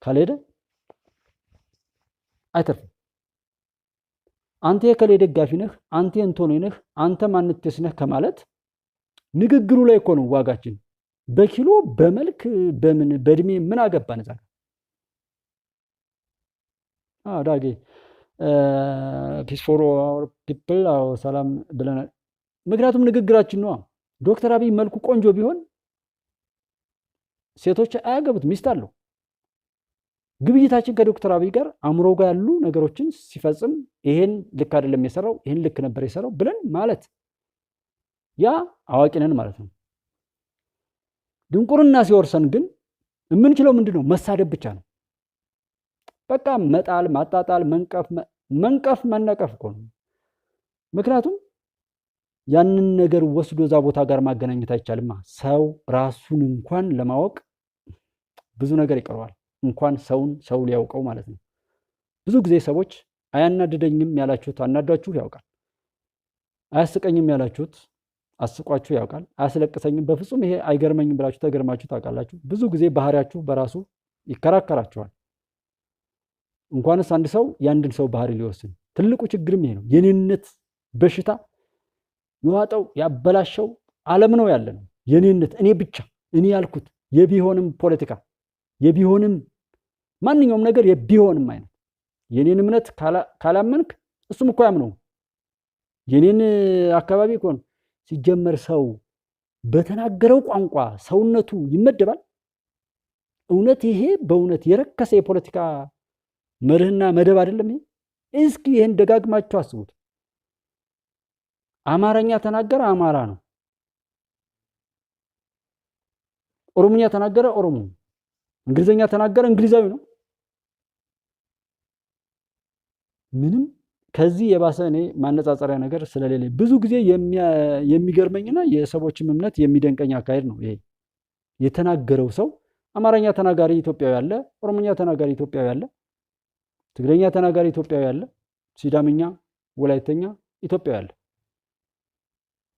ካልሄደ አይተርፍም። አንተ የከሌ ደጋፊ ነህ፣ አንተ እንቶኔ ነህ፣ አንተ ማንተስ ነህ ከማለት ንግግሩ ላይ እኮ ነው ዋጋችን። በኪሎ በመልክ በምን በእድሜ ምን አገባን? እዛ ዳጌ ፒስ ፎር ፒፕል ሰላም ብለናል። ምክንያቱም ንግግራችን ነው። ዶክተር አብይ መልኩ ቆንጆ ቢሆን ሴቶች አያገቡት፣ ሚስት አለው። ግብይታችን ከዶክተር አብይ ጋር አእምሮ ጋር ያሉ ነገሮችን ሲፈጽም ይሄን ልክ አይደለም የሰራው ይሄን ልክ ነበር የሰራው ብለን ማለት ያ አዋቂ ነን ማለት ነው። ድንቁርና ሲወርሰን ግን የምንችለው ምንድነው? መሳደብ ብቻ ነው። በቃ መጣል፣ ማጣጣል፣ መንቀፍ መነቀፍ እኮ ነው። ምክንያቱም ያንን ነገር ወስዶ እዛ ቦታ ጋር ማገናኘት አይቻልማ። ሰው ራሱን እንኳን ለማወቅ ብዙ ነገር ይቀረዋል፣ እንኳን ሰው ሊያውቀው ማለት ነው። ብዙ ጊዜ ሰዎች አያናድደኝም ያላችሁት አናዳችሁ ያውቃል፣ አያስቀኝም ያላችሁት አስቋችሁ ያውቃል፣ አያስለቅሰኝም በፍጹም ይሄ አይገርመኝም ብላችሁ ተገርማችሁ ታውቃላችሁ። ብዙ ጊዜ ባህሪያችሁ በራሱ ይከራከራችኋል። እንኳንስ አንድ ሰው የአንድን ሰው ባህሪ ሊወስን። ትልቁ ችግርም ይሄ ነው። የኔነት በሽታ የዋጠው ያበላሸው ዓለም ነው ያለ ነው። የኔነት፣ እኔ ብቻ፣ እኔ ያልኩት፣ የቢሆንም ፖለቲካ፣ የቢሆንም ማንኛውም ነገር የቢሆንም አይነት የኔን እምነት ካላመንክ እሱም እኮ ያምነው የኔን አካባቢ እኮ ነው። ሲጀመር ሰው በተናገረው ቋንቋ ሰውነቱ ይመደባል። እውነት ይሄ በእውነት የረከሰ የፖለቲካ መርህና መደብ አይደለም ይሄ? እስኪ ይሄን ደጋግማችሁ አስቡት። አማርኛ ተናገረ አማራ ነው፣ ኦሮምኛ ተናገረ ኦሮሞ፣ እንግሊዘኛ ተናገረ እንግሊዛዊ ነው። ምንም ከዚህ የባሰ እኔ ማነጻጸሪያ ነገር ስለሌለ ብዙ ጊዜ የሚገርመኝና የሰዎችም እምነት የሚደንቀኝ አካሄድ ነው ይሄ። የተናገረው ሰው አማርኛ ተናጋሪ ኢትዮጵያዊ አለ፣ ኦሮምኛ ተናጋሪ ኢትዮጵያዊ አለ፣ ትግረኛ ተናጋሪ ኢትዮጵያዊ አለ፣ ሲዳምኛ፣ ወላይተኛ ኢትዮጵያዊ አለ።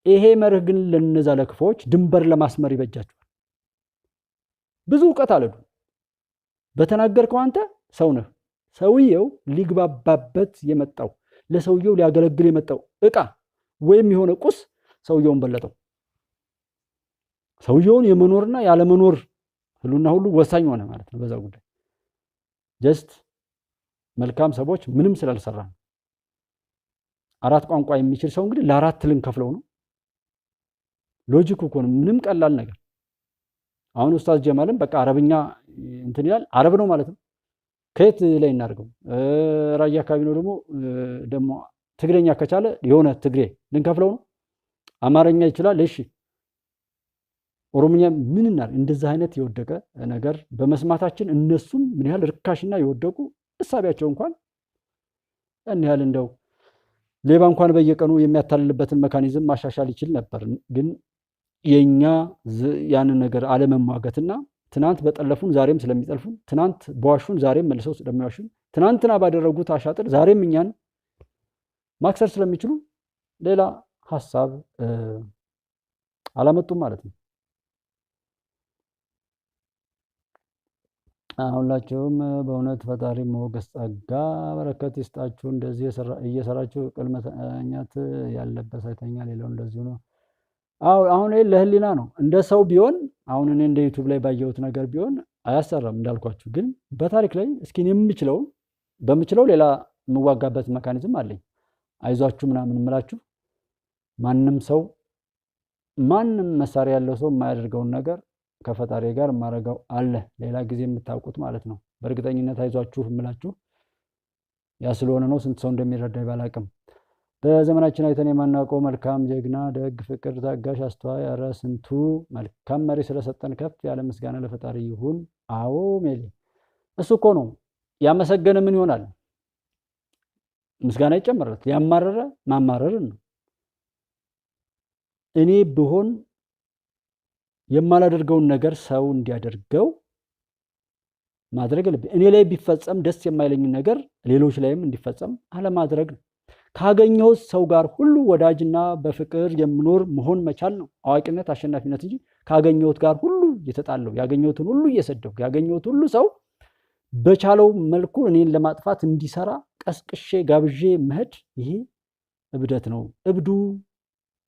ይሄ መርህ ግን ለነዛ ለክፎች ድንበር ለማስመር ይበጃቸዋል። ብዙ እውቀት አለዱ በተናገርከው አንተ ሰው ነህ። ሰውየው ሊግባባበት የመጣው ለሰውየው ሊያገለግል የመጣው ዕቃ ወይም የሆነ ቁስ ሰውየውን በለጠው። ሰውየውን የመኖርና ያለመኖር ህሉና ሁሉ ወሳኝ ሆነ ማለት ነው በዛ ጉዳይ። ጀስት መልካም ሰዎች ምንም ስላልሰራ ነው። አራት ቋንቋ የሚችል ሰው እንግዲህ ለአራት ልንከፍለው ነው። ሎጂክ እኮ ነው፣ ምንም ቀላል ነገር። አሁን ኡስታዝ ጀማልም በቃ አረብኛ እንትን ይላል፣ አረብ ነው ማለት ነው። ከየት ላይ እናድርገው? ራያ አካባቢ ነው ደግሞ ትግረኛ ከቻለ የሆነ ትግሬ ልንከፍለው ነው። አማርኛ ይችላል፣ እሺ ኦሮምኛ ምን እናድርግ? እንደዚህ አይነት የወደቀ ነገር በመስማታችን እነሱም ምን ያህል ርካሽና የወደቁ እሳቢያቸው እንኳን ያን ያህል እንደው ሌባ እንኳን በየቀኑ የሚያታልልበትን መካኒዝም ማሻሻል ይችል ነበር። ግን የኛ ያንን ነገር አለመሟገትና ትናንት በጠለፉን ዛሬም ስለሚጠልፉን፣ ትናንት በዋሹን ዛሬም መልሰው ስለሚዋሹን፣ ትናንትና ባደረጉት አሻጥር ዛሬም እኛን ማክሰር ስለሚችሉ ሌላ ሀሳብ አላመጡም ማለት ነው። ሁላችሁም በእውነት ፈጣሪ ሞገስ ጸጋ በረከት ይስጣችሁ። እንደዚህ እየሰራችሁ ቅል መተኛት ያለበት ሳይተኛ ሌላው እንደዚሁ ነው። አሁን ይሄ ለህሊና ነው። እንደ ሰው ቢሆን አሁን እኔ እንደ ዩቲዩብ ላይ ባየሁት ነገር ቢሆን አያሰራም እንዳልኳችሁ። ግን በታሪክ ላይ እስኪ በምችለው ሌላ የምዋጋበት መካኒዝም አለኝ። አይዟችሁ ምናምን እምላችሁ ማንም መሳሪያ ያለው ሰው የማያደርገውን ነገር ከፈጣሪ ጋር ማረጋው አለ። ሌላ ጊዜ የምታውቁት ማለት ነው። በእርግጠኝነት አይዟችሁ እምላችሁ ያ ስለሆነ ነው። ስንት ሰው እንደሚረዳኝ ባላቅም በዘመናችን አይተን የማናውቀው መልካም ጀግና፣ ደግ፣ ፍቅር፣ ታጋሽ፣ አስተዋይ፣ ኧረ ስንቱ መልካም መሪ ስለሰጠን ከፍ ያለ ምስጋና ለፈጣሪ ይሁን። አዎ ሜሊ እሱ እኮ ነው ያመሰገነ ምን ይሆናል? ምስጋና ይጨመራል። ያማረረ ማማረርን ነው። እኔ ብሆን የማላደርገውን ነገር ሰው እንዲያደርገው ማድረግ አለብኝ። እኔ ላይ ቢፈጸም ደስ የማይለኝን ነገር ሌሎች ላይም እንዲፈጸም አለማድረግ ነው። ካገኘሁት ሰው ጋር ሁሉ ወዳጅና በፍቅር የምኖር መሆን መቻል ነው አዋቂነት፣ አሸናፊነት እንጂ ካገኘሁት ጋር ሁሉ እየተጣለው ያገኘሁትን ሁሉ እየሰደብኩ ያገኘሁት ሁሉ ሰው በቻለው መልኩ እኔን ለማጥፋት እንዲሰራ ቀስቅሼ ጋብዤ መሄድ ይሄ እብደት ነው። እብዱ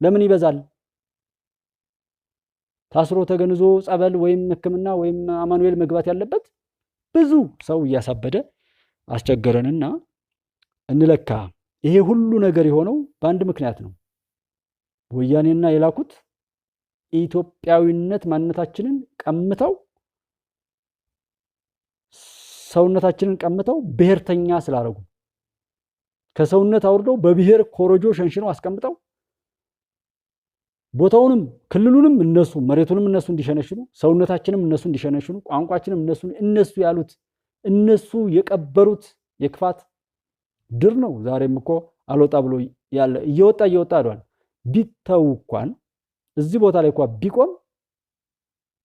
ለምን ይበዛል? ታስሮ ተገንዞ ጸበል ወይም ሕክምና ወይም አማኑኤል መግባት ያለበት ብዙ ሰው እያሳበደ አስቸገረንና እንለካ። ይሄ ሁሉ ነገር የሆነው በአንድ ምክንያት ነው። ወያኔና የላኩት ኢትዮጵያዊነት ማንነታችንን ቀምተው ሰውነታችንን ቀምተው ብሔርተኛ ስላደረጉ ከሰውነት አውርደው በብሔር ኮረጆ ሸንሽነው አስቀምጠው ቦታውንም ክልሉንም እነሱ መሬቱንም እነሱ እንዲሸነሽኑ ሰውነታችንም እነሱ እንዲሸነሽኑ ቋንቋችንም እነሱ ያሉት እነሱ የቀበሩት የክፋት ድር ነው። ዛሬም እኮ አልወጣ ብሎ ያለ እየወጣ አይደል ቢተው እንኳን እዚህ ቦታ ላይ እንኳን ቢቆም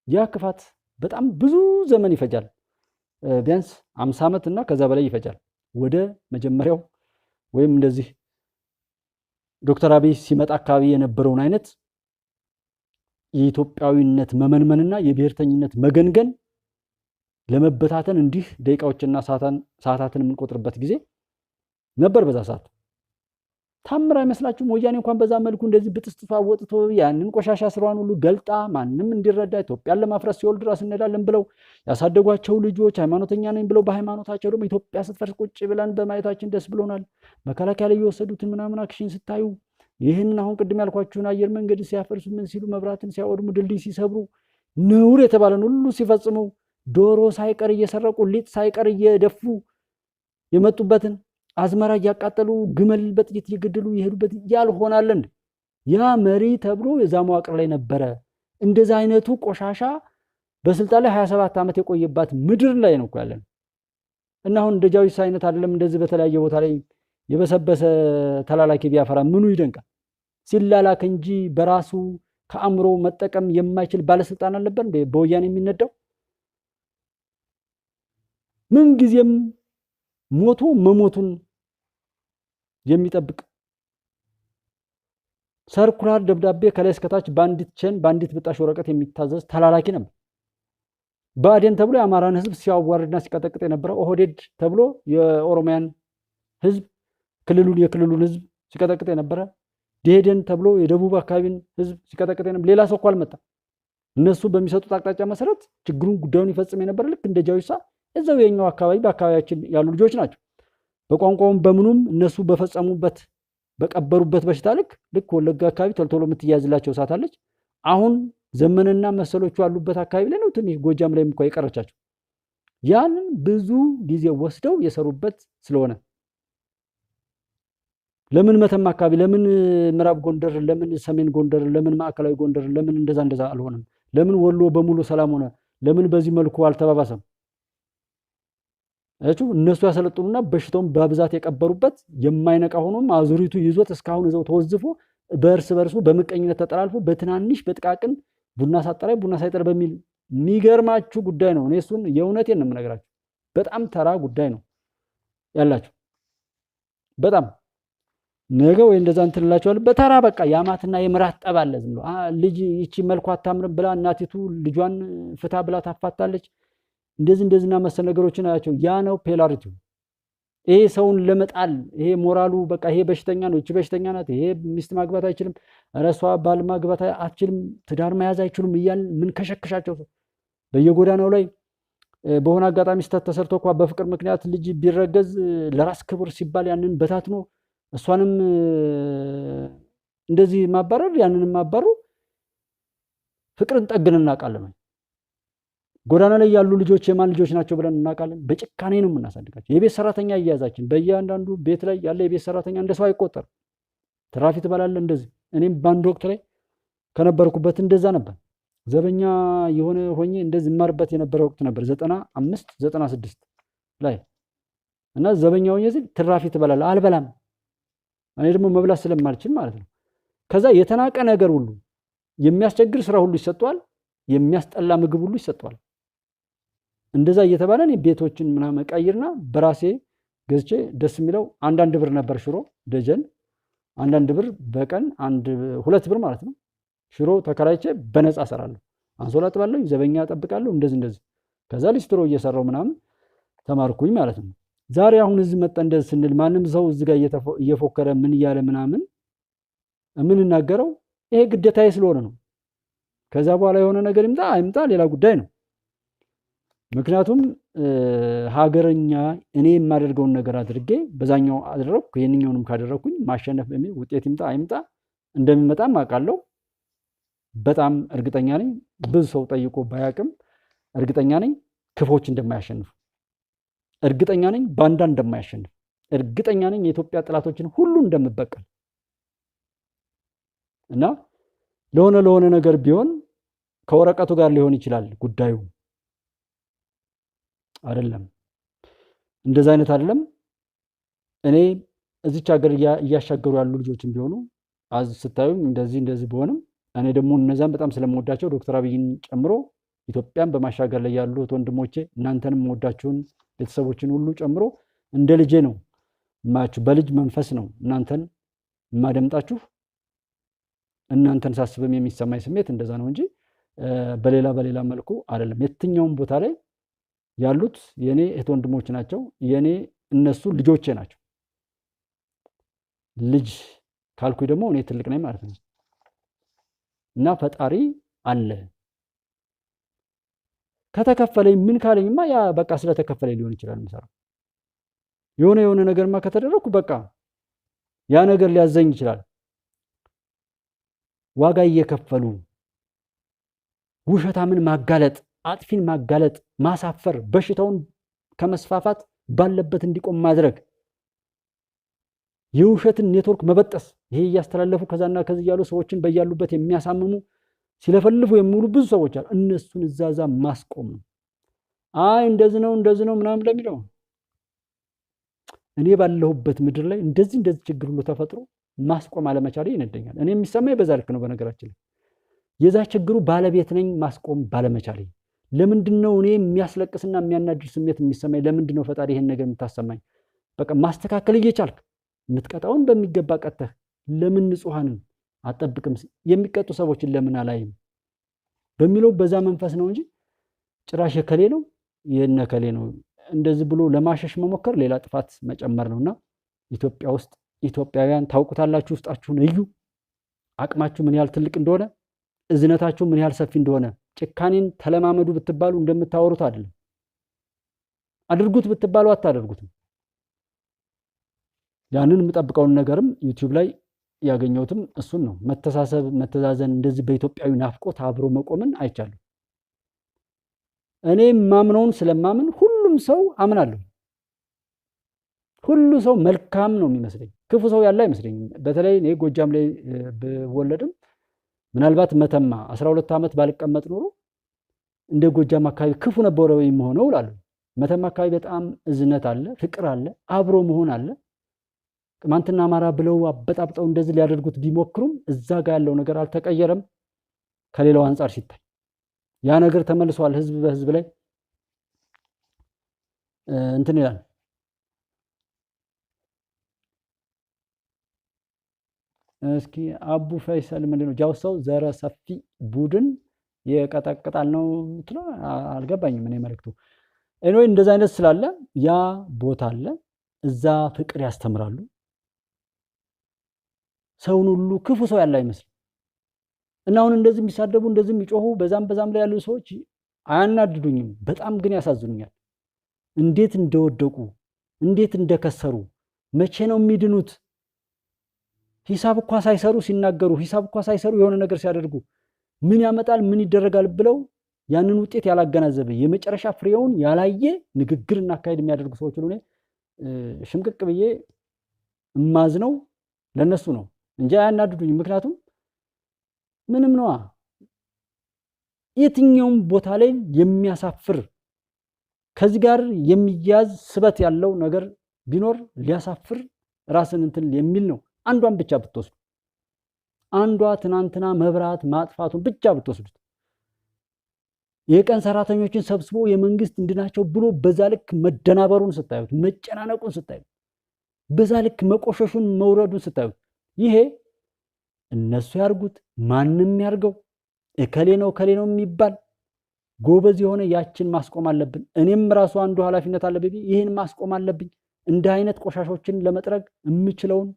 ያ ክፋት በጣም ብዙ ዘመን ይፈጃል። ቢያንስ 50 ዓመት እና ከዛ በላይ ይፈጃል። ወደ መጀመሪያው ወይም እንደዚህ ዶክተር አብይ ሲመጣ አካባቢ የነበረውን አይነት የኢትዮጵያዊነት መመንመንና የብሔርተኝነት መገንገን ለመበታተን እንዲህ ደቂቃዎችና ሰዓታትን የምንቆጥርበት ጊዜ ነበር። በዛ ሰዓት ታምር አይመስላችሁም? ወያኔ እንኳን በዛ መልኩ እንደዚህ ብጥስጥፋ ወጥቶ ያንን ቆሻሻ ስራዋን ሁሉ ገልጣ ማንም እንዲረዳ ኢትዮጵያን ለማፍረስ ሲወል ድረስ እንሄዳለን ብለው ያሳደጓቸው ልጆች ሃይማኖተኛ ነኝ ብለው በሃይማኖታቸው ደግሞ ኢትዮጵያ ስትፈርስ ቁጭ ብለን በማየታችን ደስ ብሎናል። መከላከያ ላይ የወሰዱትን ምናምን አክሽን ስታዩ ይህን አሁን ቅድም ያልኳችሁን አየር መንገድ ሲያፈርሱ ምን ሲሉ መብራትን ሲያወድሙ ድልድይ ሲሰብሩ ነውር የተባለን ሁሉ ሲፈጽሙ ዶሮ ሳይቀር እየሰረቁ ሊጥ ሳይቀር እየደፉ የመጡበትን አዝመራ እያቃጠሉ ግመል በጥይት እየገደሉ የሄዱበት ያልሆናል እንዴ? ያ መሪ ተብሎ የዛ መዋቅር ላይ ነበረ። እንደዛ አይነቱ ቆሻሻ በስልጣን ላይ 27 ዓመት የቆየባት ምድር ላይ ነው ያለን እና አሁን እንደ ጃዊስ አይነት አይደለም እንደዚህ በተለያየ ቦታ ላይ የበሰበሰ ተላላኪ ቢያፈራ ምኑ ይደንቃል? ሲላላክ እንጂ በራሱ ከአእምሮ መጠቀም የማይችል ባለስልጣን አልነበር እንዴ በወያኔ የሚነዳው? ምን ጊዜም ሞቶ መሞቱን የሚጠብቅ ሰርኩላር ደብዳቤ ከላይ እስከታች ባንዲት ቸን ባንዲት ብጣሽ ወረቀት የሚታዘዝ ተላላኪ ነበር። ብአዴን ተብሎ የአማራን ህዝብ ሲያዋርድና ሲቀጠቅጥ የነበረ ኦህዴድ ተብሎ የኦሮሚያን ህዝብ የክልሉን ህዝብ ሲቀጠቅጥ የነበረ ደኢህዴን ተብሎ የደቡብ አካባቢን ህዝብ ሲቀጠቅጥ የነበረ ሌላ ሰው እኮ አልመጣም። እነሱ በሚሰጡት አቅጣጫ መሰረት ችግሩን ጉዳዩን ይፈጽም የነበረ ልክ እንደ ጃዊሳ እዛው የኛው አካባቢ በአካባቢያችን ያሉ ልጆች ናቸው። በቋንቋውም በምኑም እነሱ በፈጸሙበት በቀበሩበት በሽታ ልክ ወለጋ አካባቢ ቶልቶሎ የምትያዝላቸው እሳት አለች። አሁን ዘመንና መሰሎቹ ያሉበት አካባቢ ላይ ነው ትንሽ ጎጃም ላይ እንኳን የቀረቻቸው። ያንን ብዙ ጊዜ ወስደው የሰሩበት ስለሆነ ለምን መተማ አካባቢ፣ ለምን ምዕራብ ጎንደር፣ ለምን ሰሜን ጎንደር፣ ለምን ማዕከላዊ ጎንደር፣ ለምን እንደዛ አልሆነም? ለምን ወሎ በሙሉ ሰላም ሆነ? ለምን በዚህ መልኩ አልተባባሰም? እነሱ ያሰለጥኑና በሽታውን በብዛት የቀበሩበት የማይነቃ ሆኖም አዙሪቱ ይዞት እስካሁን እዛው ተወዝፎ በእርስ በርሱ በምቀኝነት ተጠላልፎ በትናንሽ በጥቃቅን ቡና ሳጠራይ ቡና ሳይጠር በሚል የሚገርማችሁ ጉዳይ ነው። እኔ እሱን የእውነቴን ነው የምነግራችሁ። በጣም ተራ ጉዳይ ነው ያላችሁ። በጣም ነገ ወይ እንደዛ እንትን እላችኋለሁ። በተራ በቃ የአማትና የምራት ጠብ አለ። ዝም ብሎ ልጅ ይቺ መልኳ አታምርም ብላ እናቲቱ ልጇን ፍታ ብላ ታፋታለች። እንደዚህና መሰል ነገሮችን አያቸው። ያ ነው ፔላሪቲው። ይሄ ሰውን ለመጣል ይሄ ሞራሉ በቃ ይሄ በሽተኛ ነው፣ እቺ በሽተኛ ናት፣ ይሄ ሚስት ማግባት አይችልም፣ እረሷ ባል ማግባት አትችልም፣ ትዳር መያዝ አይችሉም እያልን ምን ከሸከሻቸው በየጎዳናው ላይ በሆነ አጋጣሚ ስተት ተሰርቶ እንኳን በፍቅር ምክንያት ልጅ ቢረገዝ ለራስ ክብር ሲባል ያንን በታትኖ እሷንም እንደዚህ ማባረር ያንንም ማባሩ ፍቅርን ጠግን እናውቃለን። ጎዳና ላይ ያሉ ልጆች የማን ልጆች ናቸው ብለን እናውቃለን። በጭካኔ ነው የምናሳድጋቸው። የቤት ሰራተኛ እያያዛችን በእያንዳንዱ ቤት ላይ ያለ የቤት ሰራተኛ እንደ ሰው አይቆጠርም። ትራፊ ትበላለህ እንደዚህ። እኔም በአንድ ወቅት ላይ ከነበርኩበት እንደዛ ነበር። ዘበኛ የሆነ ሆኜ እንደዚህ እማርበት የነበረ ወቅት ነበር 95 96 ላይ እና ዘበኛ ሆኜ እዚህ ትራፊ ትበላለህ አልበላም። እኔ ደግሞ መብላት ስለማልችል ማለት ነው። ከዛ የተናቀ ነገር ሁሉ የሚያስቸግር ስራ ሁሉ ይሰጠዋል፣ የሚያስጠላ ምግብ ሁሉ ይሰጠዋል። እንደዛ እየተባለ እኔ ቤቶችን ምናምን ቀይርና በራሴ ገዝቼ ደስ የሚለው አንዳንድ ብር ነበር ሽሮ ደጀን አንዳንድ ብር በቀን 2 ብር ማለት ነው። ሽሮ ተከራይቼ በነፃ እሰራለሁ። አንሶላ ጥባለሁ፣ ዘበኛ እጠብቃለሁ፣ እንደዚህ ከዛ ሊስትሮ እየሰራው ምናምን ተማርኩኝ ማለት ነው። ዛሬ አሁን እዚህ መጣ እንደዚህ ስንል ማንም ሰው እዚህ ጋር እየፎከረ ምን እያለ ምናምን የምንናገረው ይሄ ግዴታዬ ስለሆነ ነው። ከዛ በኋላ የሆነ ነገር ይምጣ አይምጣ ሌላ ጉዳይ ነው። ምክንያቱም ሀገረኛ እኔ የማደርገውን ነገር አድርጌ በዛኛው አደረኩ ይሄንኛውንም ካደረኩኝ ማሸነፍ በሚል ውጤት ይምጣ አይምጣ እንደሚመጣም አውቃለሁ። በጣም እርግጠኛ ነኝ። ብዙ ሰው ጠይቆ ባያቅም እርግጠኛ ነኝ ክፎች እንደማያሸንፉ። እርግጠኛ ነኝ ባንዳ እንደማያሸንፍ፣ እርግጠኛ ነኝ የኢትዮጵያ ጠላቶችን ሁሉ እንደምበቀል እና ለሆነ ነገር ቢሆን ከወረቀቱ ጋር ሊሆን ይችላል ጉዳዩ አይደለም። እንደዛ አይነት አይደለም። እኔ እዚች ሀገር እያሻገሩ ያሉ ልጆችን ቢሆኑ ስታዩም እንደዚህ ቢሆንም እኔ ደግሞ እነዛን በጣም ስለምወዳቸው ዶክተር አብይን ጨምሮ ኢትዮጵያን በማሻገር ላይ ያሉት ወንድሞቼ እናንተንም ወዳችሁን ቤተሰቦችን ሁሉ ጨምሮ እንደ ልጄ ነው ማችሁ፣ በልጅ መንፈስ ነው እናንተን የማደምጣችሁ። እናንተን ሳስብም የሚሰማኝ ስሜት እንደዛ ነው እንጂ በሌላ መልኩ አይደለም። የትኛውም ቦታ ላይ ያሉት የኔ እህት ወንድሞች ናቸው። እነሱ ልጆቼ ናቸው። ልጅ ካልኩ ደግሞ እኔ ትልቅ ነኝ ማለት ነው እና ፈጣሪ አለ። ከተከፈለኝ ምን ካለኝማ ያ በቃ ስለተከፈለኝ ሊሆን ይችላል የምሰራው። የሆነ ነገርማ ከተደረኩ በቃ ያ ነገር ሊያዘኝ ይችላል። ዋጋ እየከፈሉ ውሸታምን ማጋለጥ፣ አጥፊን ማጋለጥ፣ ማሳፈር፣ በሽታውን ከመስፋፋት ባለበት እንዲቆም ማድረግ፣ የውሸትን ኔትወርክ መበጠስ፣ ይሄ እያስተላለፉ ከዛና ከዚህ ያሉ ሰዎችን በያሉበት የሚያሳምሙ ሲለፈልፉ የሚውሉ ብዙ ሰዎች አሉ። እነሱን እዛዛ ማስቆም ነው። አይ እንደዚህ ነው ምናምን ለሚለው እኔ ባለሁበት ምድር ላይ እንደዚህ ችግር ሁሉ ተፈጥሮ ማስቆም አለመቻሌ ይነደኛል። እኔ የሚሰማኝ በዛ ልክ ነው። በነገራችን ላይ የዛ ችግሩ ባለቤት ነኝ። ማስቆም ባለመቻሌ ለምንድነው እኔ የሚያስለቅስና የሚያናድድ ስሜት የሚሰማኝ? ለምንድነው ፈጣሪ ይሄን ነገር የምታሰማኝ? በቃ ማስተካከል እየቻልክ የምትቀጣውን በሚገባ ቀጥተህ ለምን ንጹሃንን አጠብቅም? የሚቀጡ ሰዎችን ለምን አላይም በሚለው በዛ መንፈስ ነው እንጂ ጭራሽ የከሌ ነው የነከሌ ነው እንደዚህ ብሎ ለማሸሽ መሞከር ሌላ ጥፋት መጨመር ነውና ኢትዮጵያ ውስጥ ኢትዮጵያውያን ታውቁታላችሁ። ውስጣችሁን እዩ። አቅማችሁ ምን ያህል ትልቅ እንደሆነ፣ እዝነታችሁ ምን ያህል ሰፊ እንደሆነ። ጭካኔን ተለማመዱ ብትባሉ እንደምታወሩት አይደለም። አድርጉት ብትባሉ አታደርጉትም። ያንን የምጠብቀውን ነገርም ዩቲዩብ ላይ ያገኘሁትም እሱን ነው። መተሳሰብ፣ መተዛዘን፣ እንደዚህ በኢትዮጵያዊ ናፍቆት አብሮ መቆምን አይቻልም። እኔ ማምነውን ስለማምን ሁሉም ሰው አምናለሁ። ሁሉ ሰው መልካም ነው የሚመስለኝ፣ ክፉ ሰው ያለ አይመስለኝም። በተለይ እኔ ጎጃም ላይ ብወለድም ምናልባት መተማ 12 ዓመት ባልቀመጥ ኖሮ እንደ ጎጃም አካባቢ ክፉ ነበረ የምሆነው እላለሁ። መተማ አካባቢ በጣም እዝነት አለ፣ ፍቅር አለ፣ አብሮ መሆን አለ። ቅማንትና አማራ ብለው አበጣብጠው እንደዚህ ሊያደርጉት ቢሞክሩም እዛ ጋር ያለው ነገር አልተቀየረም። ከሌላው አንጻር ሲታይ ያ ነገር ተመልሷል። ህዝብ በህዝብ ላይ እንትን ይላል። እስኪ አቡ ፈይሰል ምንድነው ጃውሳው ዘረ ሰፊ ቡድን የቀጠቅጣል ነው ትለው? አልገባኝም እኔ መልእክቱ። ኤኒዌይ እንደዛ አይነት ስላለ ያ ቦታ አለ። እዛ ፍቅር ያስተምራሉ። ሰውን ሁሉ ክፉ ሰው ያለ አይመስልም። እና አሁን እንደዚህ የሚሳደቡ እንደዚህ የሚጮሁ በዛም ላይ ያሉ ሰዎች አያናድዱኝም፣ በጣም ግን ያሳዝኑኛል። እንዴት እንደወደቁ እንዴት እንደከሰሩ መቼ ነው የሚድኑት? ሂሳብ እንኳ ሳይሰሩ ሲናገሩ፣ ሂሳብ እንኳ ሳይሰሩ የሆነ ነገር ሲያደርጉ ምን ያመጣል ምን ይደረጋል ብለው ያንን ውጤት ያላገናዘበ የመጨረሻ ፍሬውን ያላየ ንግግርና አካሄድ የሚያደርጉ ሰዎች ሁሉ ሽምቅቅ ብዬ እማዝነው ለነሱ ነው እንጂ አያናድዱኝ። ምክንያቱም ምንም ነዋ። የትኛውም ቦታ ላይ የሚያሳፍር ከዚህ ጋር የሚያዝ ስበት ያለው ነገር ቢኖር ሊያሳፍር ራስን እንትን የሚል ነው። አንዷን ብቻ ብትወስዱ፣ አንዷ ትናንትና መብራት ማጥፋቱን ብቻ ብትወስዱት፣ የቀን ሰራተኞችን ሰብስቦ የመንግስት እንድናቸው ብሎ በዛ ልክ መደናበሩን ስታዩት፣ መጨናነቁን ስታዩት፣ በዛ ልክ መቆሸሹን መውረዱን ስታዩት፣ ይሄ እነሱ ያርጉት ማንም ያርገው እከሌ ነው የሚባል ጎበዝ የሆነ ያችን ማስቆም አለብን። እኔም ራሱ አንዱ ኃላፊነት አለብኝ። ይሄን ማስቆም አለብኝ። እንደ አይነት ቆሻሾችን ለመጥረግ የምችለውን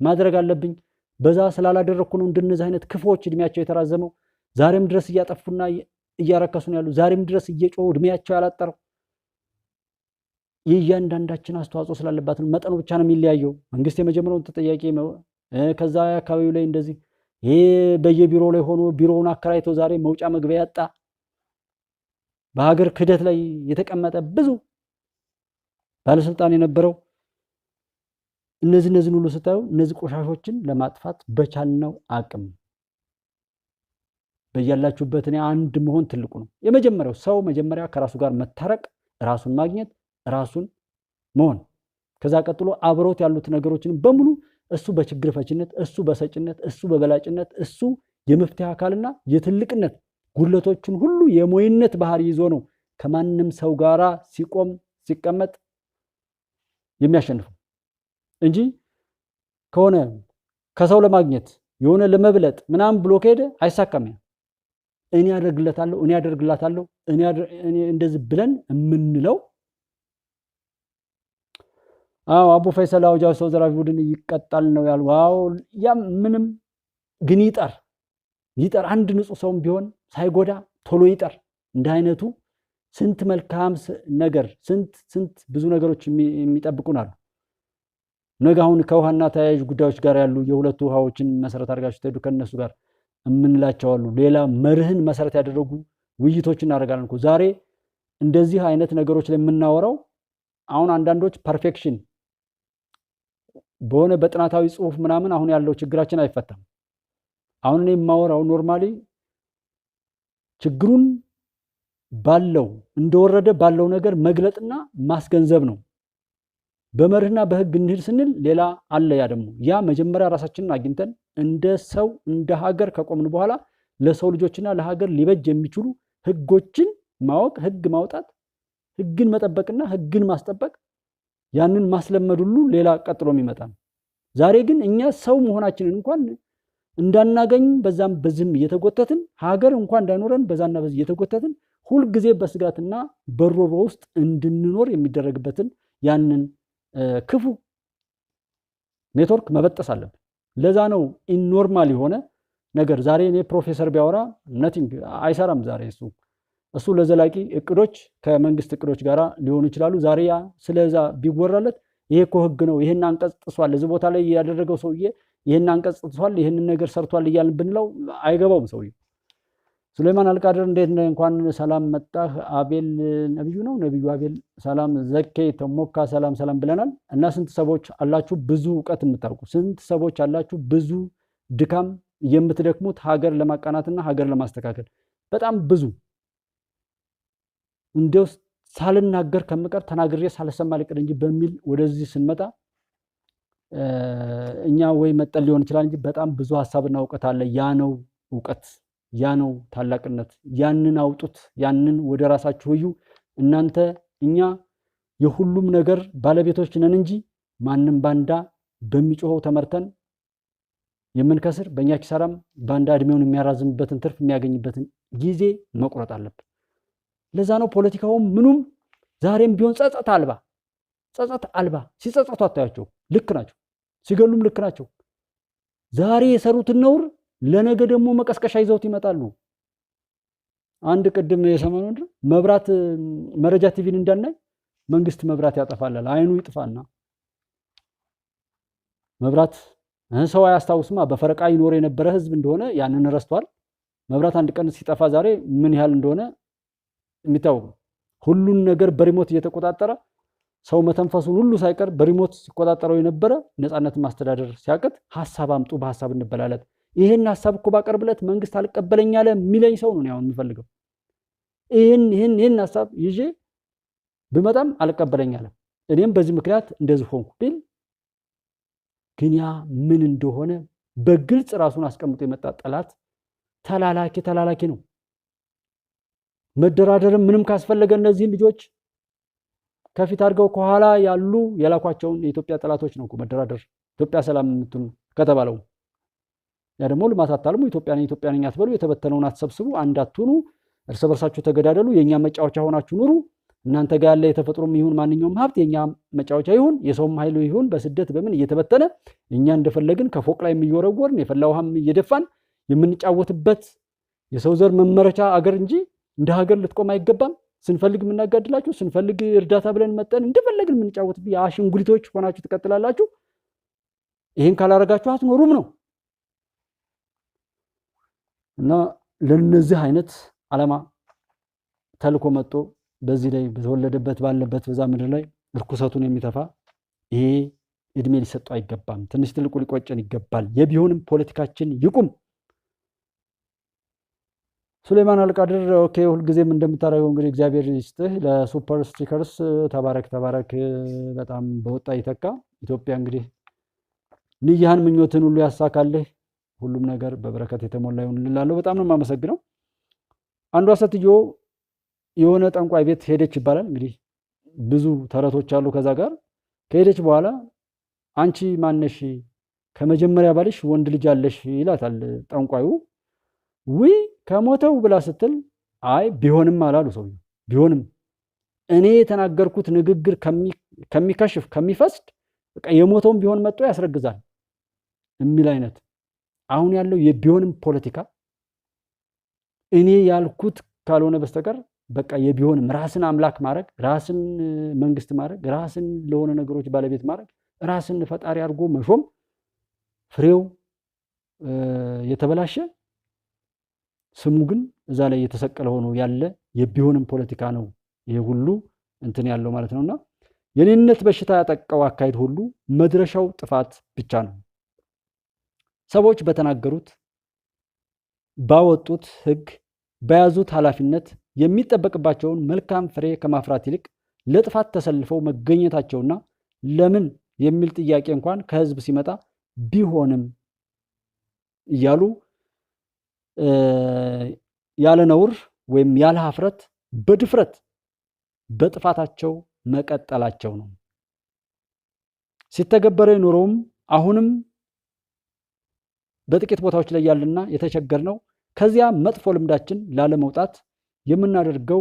ማድረግ አለብኝ። በዛ ስላላደረኩ ነው እንደነዚህ አይነት ክፎች እድሜያቸው የተራዘመው፣ ዛሬም ድረስ እያጠፉና እያረከሱ ነው ያሉ፣ ዛሬም ድረስ እየጮሁ እድሜያቸው ያላጠረው። የእያንዳንዳችን አስተዋጽኦ ስላለባት ነው። መጠኑ ብቻ ነው የሚለያየው። መንግስት የመጀመሪያውን ተጠያቂ ከዛ አካባቢው ላይ እንደዚህ ይሄ በየቢሮ ላይ ሆኖ ቢሮውን አከራይቶ ዛሬ መውጫ መግቢያ ያጣ በሀገር ክህደት ላይ የተቀመጠ ብዙ ባለስልጣን የነበረው እነዚህን ሁሉ ስታዩ እነዚህ ቆሻሾችን ለማጥፋት በቻልነው አቅም በያላችሁበት እኔ አንድ መሆን ትልቁ ነው። የመጀመሪያው ሰው መጀመሪያ ከራሱ ጋር መታረቅ፣ ራሱን ማግኘት፣ ራሱን መሆን። ከዛ ቀጥሎ አብሮት ያሉት ነገሮችን በሙሉ እሱ በችግር ፈችነት፣ እሱ በሰጭነት፣ እሱ በበላጭነት፣ እሱ የመፍትሄ አካልና የትልቅነት ጉድለቶችን ሁሉ የሞይነት ባህሪ ይዞ ነው ከማንም ሰው ጋራ ሲቆም ሲቀመጥ የሚያሸንፈው እንጂ ከሆነ ከሰው ለማግኘት የሆነ ለመብለጥ ምናምን ብሎ ከሄደ አይሳካም። እኔ ያደርግለታለሁ፣ እኔ ያደርግላታለሁ፣ እኔ እንደዚህ ብለን የምንለው አቡ ፈይሰል አውጃው ሰው ዘራፊ ቡድን ይቀጣል ነው ያሉ። ያ ምንም ግን ይጠር አንድ ንጹህ ሰውም ቢሆን ሳይጎዳ ቶሎ ይጠር። እንደ አይነቱ ስንት መልካም ነገር ስንት ብዙ ነገሮች የሚጠብቁን አሉ። ነገ አሁን ከውሃና ተያያዥ ጉዳዮች ጋር ያሉ የሁለቱ ውሃዎችን መሰረት አድርጋችሁ ትሄዱ ከነሱ ጋር የምንላቸው አሉ። ሌላ መርህን መሰረት ያደረጉ ውይይቶችን እናደርጋለን እኮ ዛሬ እንደዚህ አይነት ነገሮች ላይ የምናወራው። አሁን አንዳንዶች ፐርፌክሽን በሆነ በጥናታዊ ጽሁፍ ምናምን አሁን ያለው ችግራችን አይፈታም። አሁን እኔ የማወራው ኖርማሊ ችግሩን ባለው እንደወረደ ባለው ነገር መግለጥና ማስገንዘብ ነው። በመርህና በህግ እንሂድ ስንል ሌላ አለ። ያ ደግሞ ያ መጀመሪያ ራሳችንን አግኝተን እንደ ሰው እንደ ሀገር ከቆምን በኋላ ለሰው ልጆችና ለሀገር ሊበጅ የሚችሉ ህጎችን ማወቅ፣ ህግ ማውጣት፣ ህግን መጠበቅና ህግን ማስጠበቅ፣ ያንን ማስለመድ ሁሉ ሌላ ቀጥሎ የሚመጣ ነው። ዛሬ ግን እኛ ሰው መሆናችንን እንኳን እንዳናገኝ በዛም በዚህም እየተጎተትን ሀገር እንኳን እንዳይኖረን በዛና በዚህ እየተጎተትን ሁልጊዜ በስጋትና በሮሮ ውስጥ እንድንኖር የሚደረግበትን ያንን ክፉ ኔትወርክ መበጠስ አለብን። ለዛ ነው ኢንኖርማል የሆነ ነገር ዛሬ እኔ ፕሮፌሰር ቢያወራ ነቲንግ አይሰራም። ዛሬ እሱ ለዘላቂ እቅዶች ከመንግስት እቅዶች ጋር ሊሆኑ ይችላሉ። ዛሬ ያ ስለዛ ቢወራለት ይሄ እኮ ህግ ነው፣ ይሄን አንቀጽ ጥሷል፣ እዚህ ቦታ ላይ ያደረገው ሰውዬ ይሄን አንቀጽ ጥሷል፣ ይሄንን ነገር ሰርቷል እያልን ብንለው አይገባውም ሰውዬው። ሱሌማን አልቃድር እንዴት እንኳን ሰላም መጣህ። አቤል ነብዩ ነው ነብዩ አቤል ሰላም። ዘኬ ተሞካ ሰላም ብለናል። እና ስንት ሰዎች አላችሁ ብዙ እውቀት የምታውቁ፣ ስንት ሰዎች አላችሁ ብዙ ድካም የምትደክሙት ሀገር ለማቃናትና ሀገር ለማስተካከል በጣም ብዙ። እንደው ሳልናገር ከምቀር ተናግሬ ሳልሰማ ልቅር እንጂ በሚል ወደዚህ ስንመጣ እኛ ወይ መጠን ሊሆን ይችላል እንጂ በጣም ብዙ ሀሳብና እውቀት አለ። ያ ነው እውቀት፣ ያ ነው ታላቅነት። ያንን አውጡት፣ ያንን ወደ ራሳችሁ እዩ። እናንተ እኛ የሁሉም ነገር ባለቤቶች ነን እንጂ ማንም ባንዳ በሚጮኸው ተመርተን የምንከስር በእኛ ኪሳራም ባንዳ እድሜውን የሚያራዝምበትን ትርፍ የሚያገኝበትን ጊዜ መቁረጥ አለብን። ለዛ ነው ፖለቲካውም ምኑም ዛሬም ቢሆን ጸጸት አልባ ሲጸጸቱ አታያቸው። ልክ ናቸው፣ ሲገሉም ልክ ናቸው። ዛሬ የሰሩትን ነውር ለነገ ደግሞ መቀስቀሻ ይዘውት ይመጣሉ። አንድ ቅድም የሰማነው እንደ መብራት መረጃ ቲቪን እንዳናይ መንግስት መብራት ያጠፋላል። አይኑ ይጥፋና መብራት ሰው አያስታውስማ። በፈረቃ ይኖር የነበረ ህዝብ እንደሆነ ያንን ረስቷል። መብራት አንድ ቀን ሲጠፋ ዛሬ ምን ያህል እንደሆነ የሚታወቅ ሁሉን ነገር በሪሞት እየተቆጣጠረ ሰው መተንፈሱን ሁሉ ሳይቀር በሪሞት ሲቆጣጠረው የነበረ ነፃነት ማስተዳደር ሲያቅት ሐሳብ አምጡ፣ በሐሳብ እንበላለት። ይሄን ሐሳብ እኮ ባቀርብለት መንግስት አልቀበለኝ ያለ የሚለኝ ሰው ነው ያውን የሚፈልገው። ይሄን ሐሳብ ይዤ ብመጣም አልቀበለኝ አለ። እኔም በዚህ ምክንያት እንደዚህ ሆንኩ ቢል ግን ያ ምን እንደሆነ በግልጽ ራሱን አስቀምጦ የመጣ ጠላት ተላላኪ ነው። መደራደርም ምንም ካስፈለገ እነዚህን ልጆች ከፊት አድርገው ከኋላ ያሉ የላኳቸውን የኢትዮጵያ ጠላቶች ነው መደራደር ኢትዮጵያ ሰላም የምትሉ ከተባለው። ያ ደግሞ ልማት አታልሙ፣ ኢትዮጵያ ነኝ አትበሉ፣ የተበተነውን አትሰብስቡ፣ አንድ አትሁኑ፣ እርስ በርሳችሁ ተገዳደሉ፣ የኛ መጫወቻ ሆናችሁ ኑሩ። እናንተ ጋር ያለ የተፈጥሮም ይሁን ማንኛውም ሀብት የኛ መጫወቻ ይሁን፣ የሰውም ኃይሉ ይሁን፣ በስደት በምን እየተበተነ እኛ እንደፈለግን ከፎቅ ላይ የሚወረወርን የፈላ ውሃም እየደፋን የምንጫወትበት የሰው ዘር መመረቻ አገር እንጂ እንደ ሀገር ልትቆም አይገባም። ስንፈልግ የምናጋድላችሁ፣ ስንፈልግ እርዳታ ብለን መጠን እንደፈለግን የምንጫወት የአሽንጉሊቶች ሆናችሁ ትቀጥላላችሁ። ይሄን ካላረጋችሁ አትኖሩም ነው እና ለነዚህ አይነት ዓላማ ተልኮ መጥቶ በዚህ ላይ በተወለደበት ባለበት በዛ ምድር ላይ እርኩሰቱን የሚተፋ ይሄ እድሜ ሊሰጠው አይገባም። ትንሽ ትልቁ ሊቆጨን ይገባል። የቢሆንም ፖለቲካችን ይቁም። ሱሌማን አልቃድር ኦኬ፣ ሁልጊዜም እንደምታደርገው እንግዲህ እግዚአብሔር ይስጥህ። ለሱፐር ስቲከርስ ተባረክ ተባረክ። በጣም በወጣ ይተካ። ኢትዮጵያ እንግዲህ ንያህን ምኞትን ሁሉ ያሳካልህ። ሁሉም ነገር በበረከት የተሞላ ይሁን እላለሁ። በጣም ነው የማመሰግነው። አንዷ ሴትዮ የሆነ ጠንቋይ ቤት ሄደች ይባላል። እንግዲህ ብዙ ተረቶች አሉ ከዛ ጋር። ከሄደች በኋላ አንቺ ማነሽ? ከመጀመሪያ ባልሽ ወንድ ልጅ አለሽ ይላታል ጠንቋዩ። ውይ ከሞተው ብላ ስትል አይ ቢሆንም አላሉ ሰውዬው። ቢሆንም እኔ የተናገርኩት ንግግር ከሚከሽፍ ከሚፈስድ በቃ የሞተውም ቢሆን መጥቶ ያስረግዛል የሚል አይነት አሁን ያለው የቢሆንም ፖለቲካ እኔ ያልኩት ካልሆነ በስተቀር በቃ የቢሆንም ራስን አምላክ ማድረግ፣ ራስን መንግስት ማድረግ፣ ራስን ለሆነ ነገሮች ባለቤት ማድረግ፣ ራስን ፈጣሪ አድርጎ መሾም ፍሬው የተበላሸ ስሙ ግን እዛ ላይ የተሰቀለ ሆኖ ያለ የቢሆንም ፖለቲካ ነው። ይሄ ሁሉ እንትን ያለው ማለት ነውና የኔነት በሽታ ያጠቃው አካሄድ ሁሉ መድረሻው ጥፋት ብቻ ነው። ሰዎች በተናገሩት ባወጡት ህግ በያዙት ኃላፊነት የሚጠበቅባቸውን መልካም ፍሬ ከማፍራት ይልቅ ለጥፋት ተሰልፈው መገኘታቸውና ለምን የሚል ጥያቄ እንኳን ከህዝብ ሲመጣ ቢሆንም እያሉ ያለ ነውር ወይም ያለ ሀፍረት በድፍረት በጥፋታቸው መቀጠላቸው ነው። ሲተገበረ የኖረውም አሁንም በጥቂት ቦታዎች ላይ ያለና የተቸገርነው ከዚያ መጥፎ ልምዳችን ላለመውጣት የምናደርገው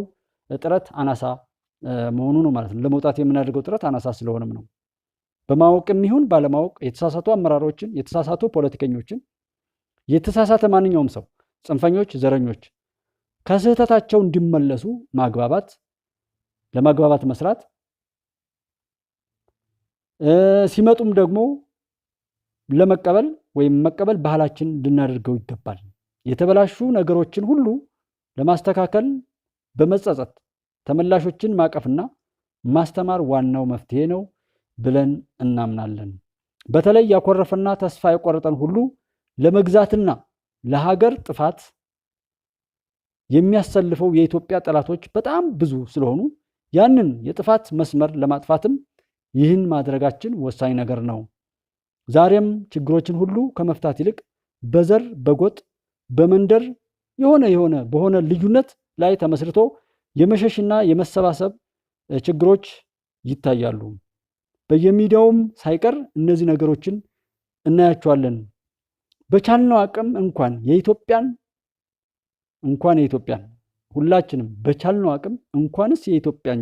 ጥረት አናሳ መሆኑ ነው ማለት ነው። ለመውጣት የምናደርገው ጥረት አናሳ ስለሆነም ነው። በማወቅም ይሁን ባለማወቅ የተሳሳቱ አመራሮችን፣ የተሳሳቱ ፖለቲከኞችን፣ የተሳሳተ ማንኛውም ሰው ጽንፈኞች፣ ዘረኞች ከስህተታቸው እንዲመለሱ ማግባባት፣ ለማግባባት መስራት፣ ሲመጡም ደግሞ ለመቀበል ወይም መቀበል ባህላችን ልናደርገው ይገባል። የተበላሹ ነገሮችን ሁሉ ለማስተካከል በመጸጸት ተመላሾችን ማቀፍና ማስተማር ዋናው መፍትሄ ነው ብለን እናምናለን። በተለይ ያኮረፈና ተስፋ የቆረጠን ሁሉ ለመግዛትና ለሀገር ጥፋት የሚያሰልፈው የኢትዮጵያ ጠላቶች በጣም ብዙ ስለሆኑ ያንን የጥፋት መስመር ለማጥፋትም ይህን ማድረጋችን ወሳኝ ነገር ነው። ዛሬም ችግሮችን ሁሉ ከመፍታት ይልቅ በዘር፣ በጎጥ፣ በመንደር በሆነ ልዩነት ላይ ተመስርቶ የመሸሽና የመሰባሰብ ችግሮች ይታያሉ። በየሚዲያውም ሳይቀር እነዚህ ነገሮችን እናያቸዋለን። በቻልነው አቅም እንኳን የኢትዮጵያን ሁላችንም በቻልነው አቅም እንኳንስ የኢትዮጵያን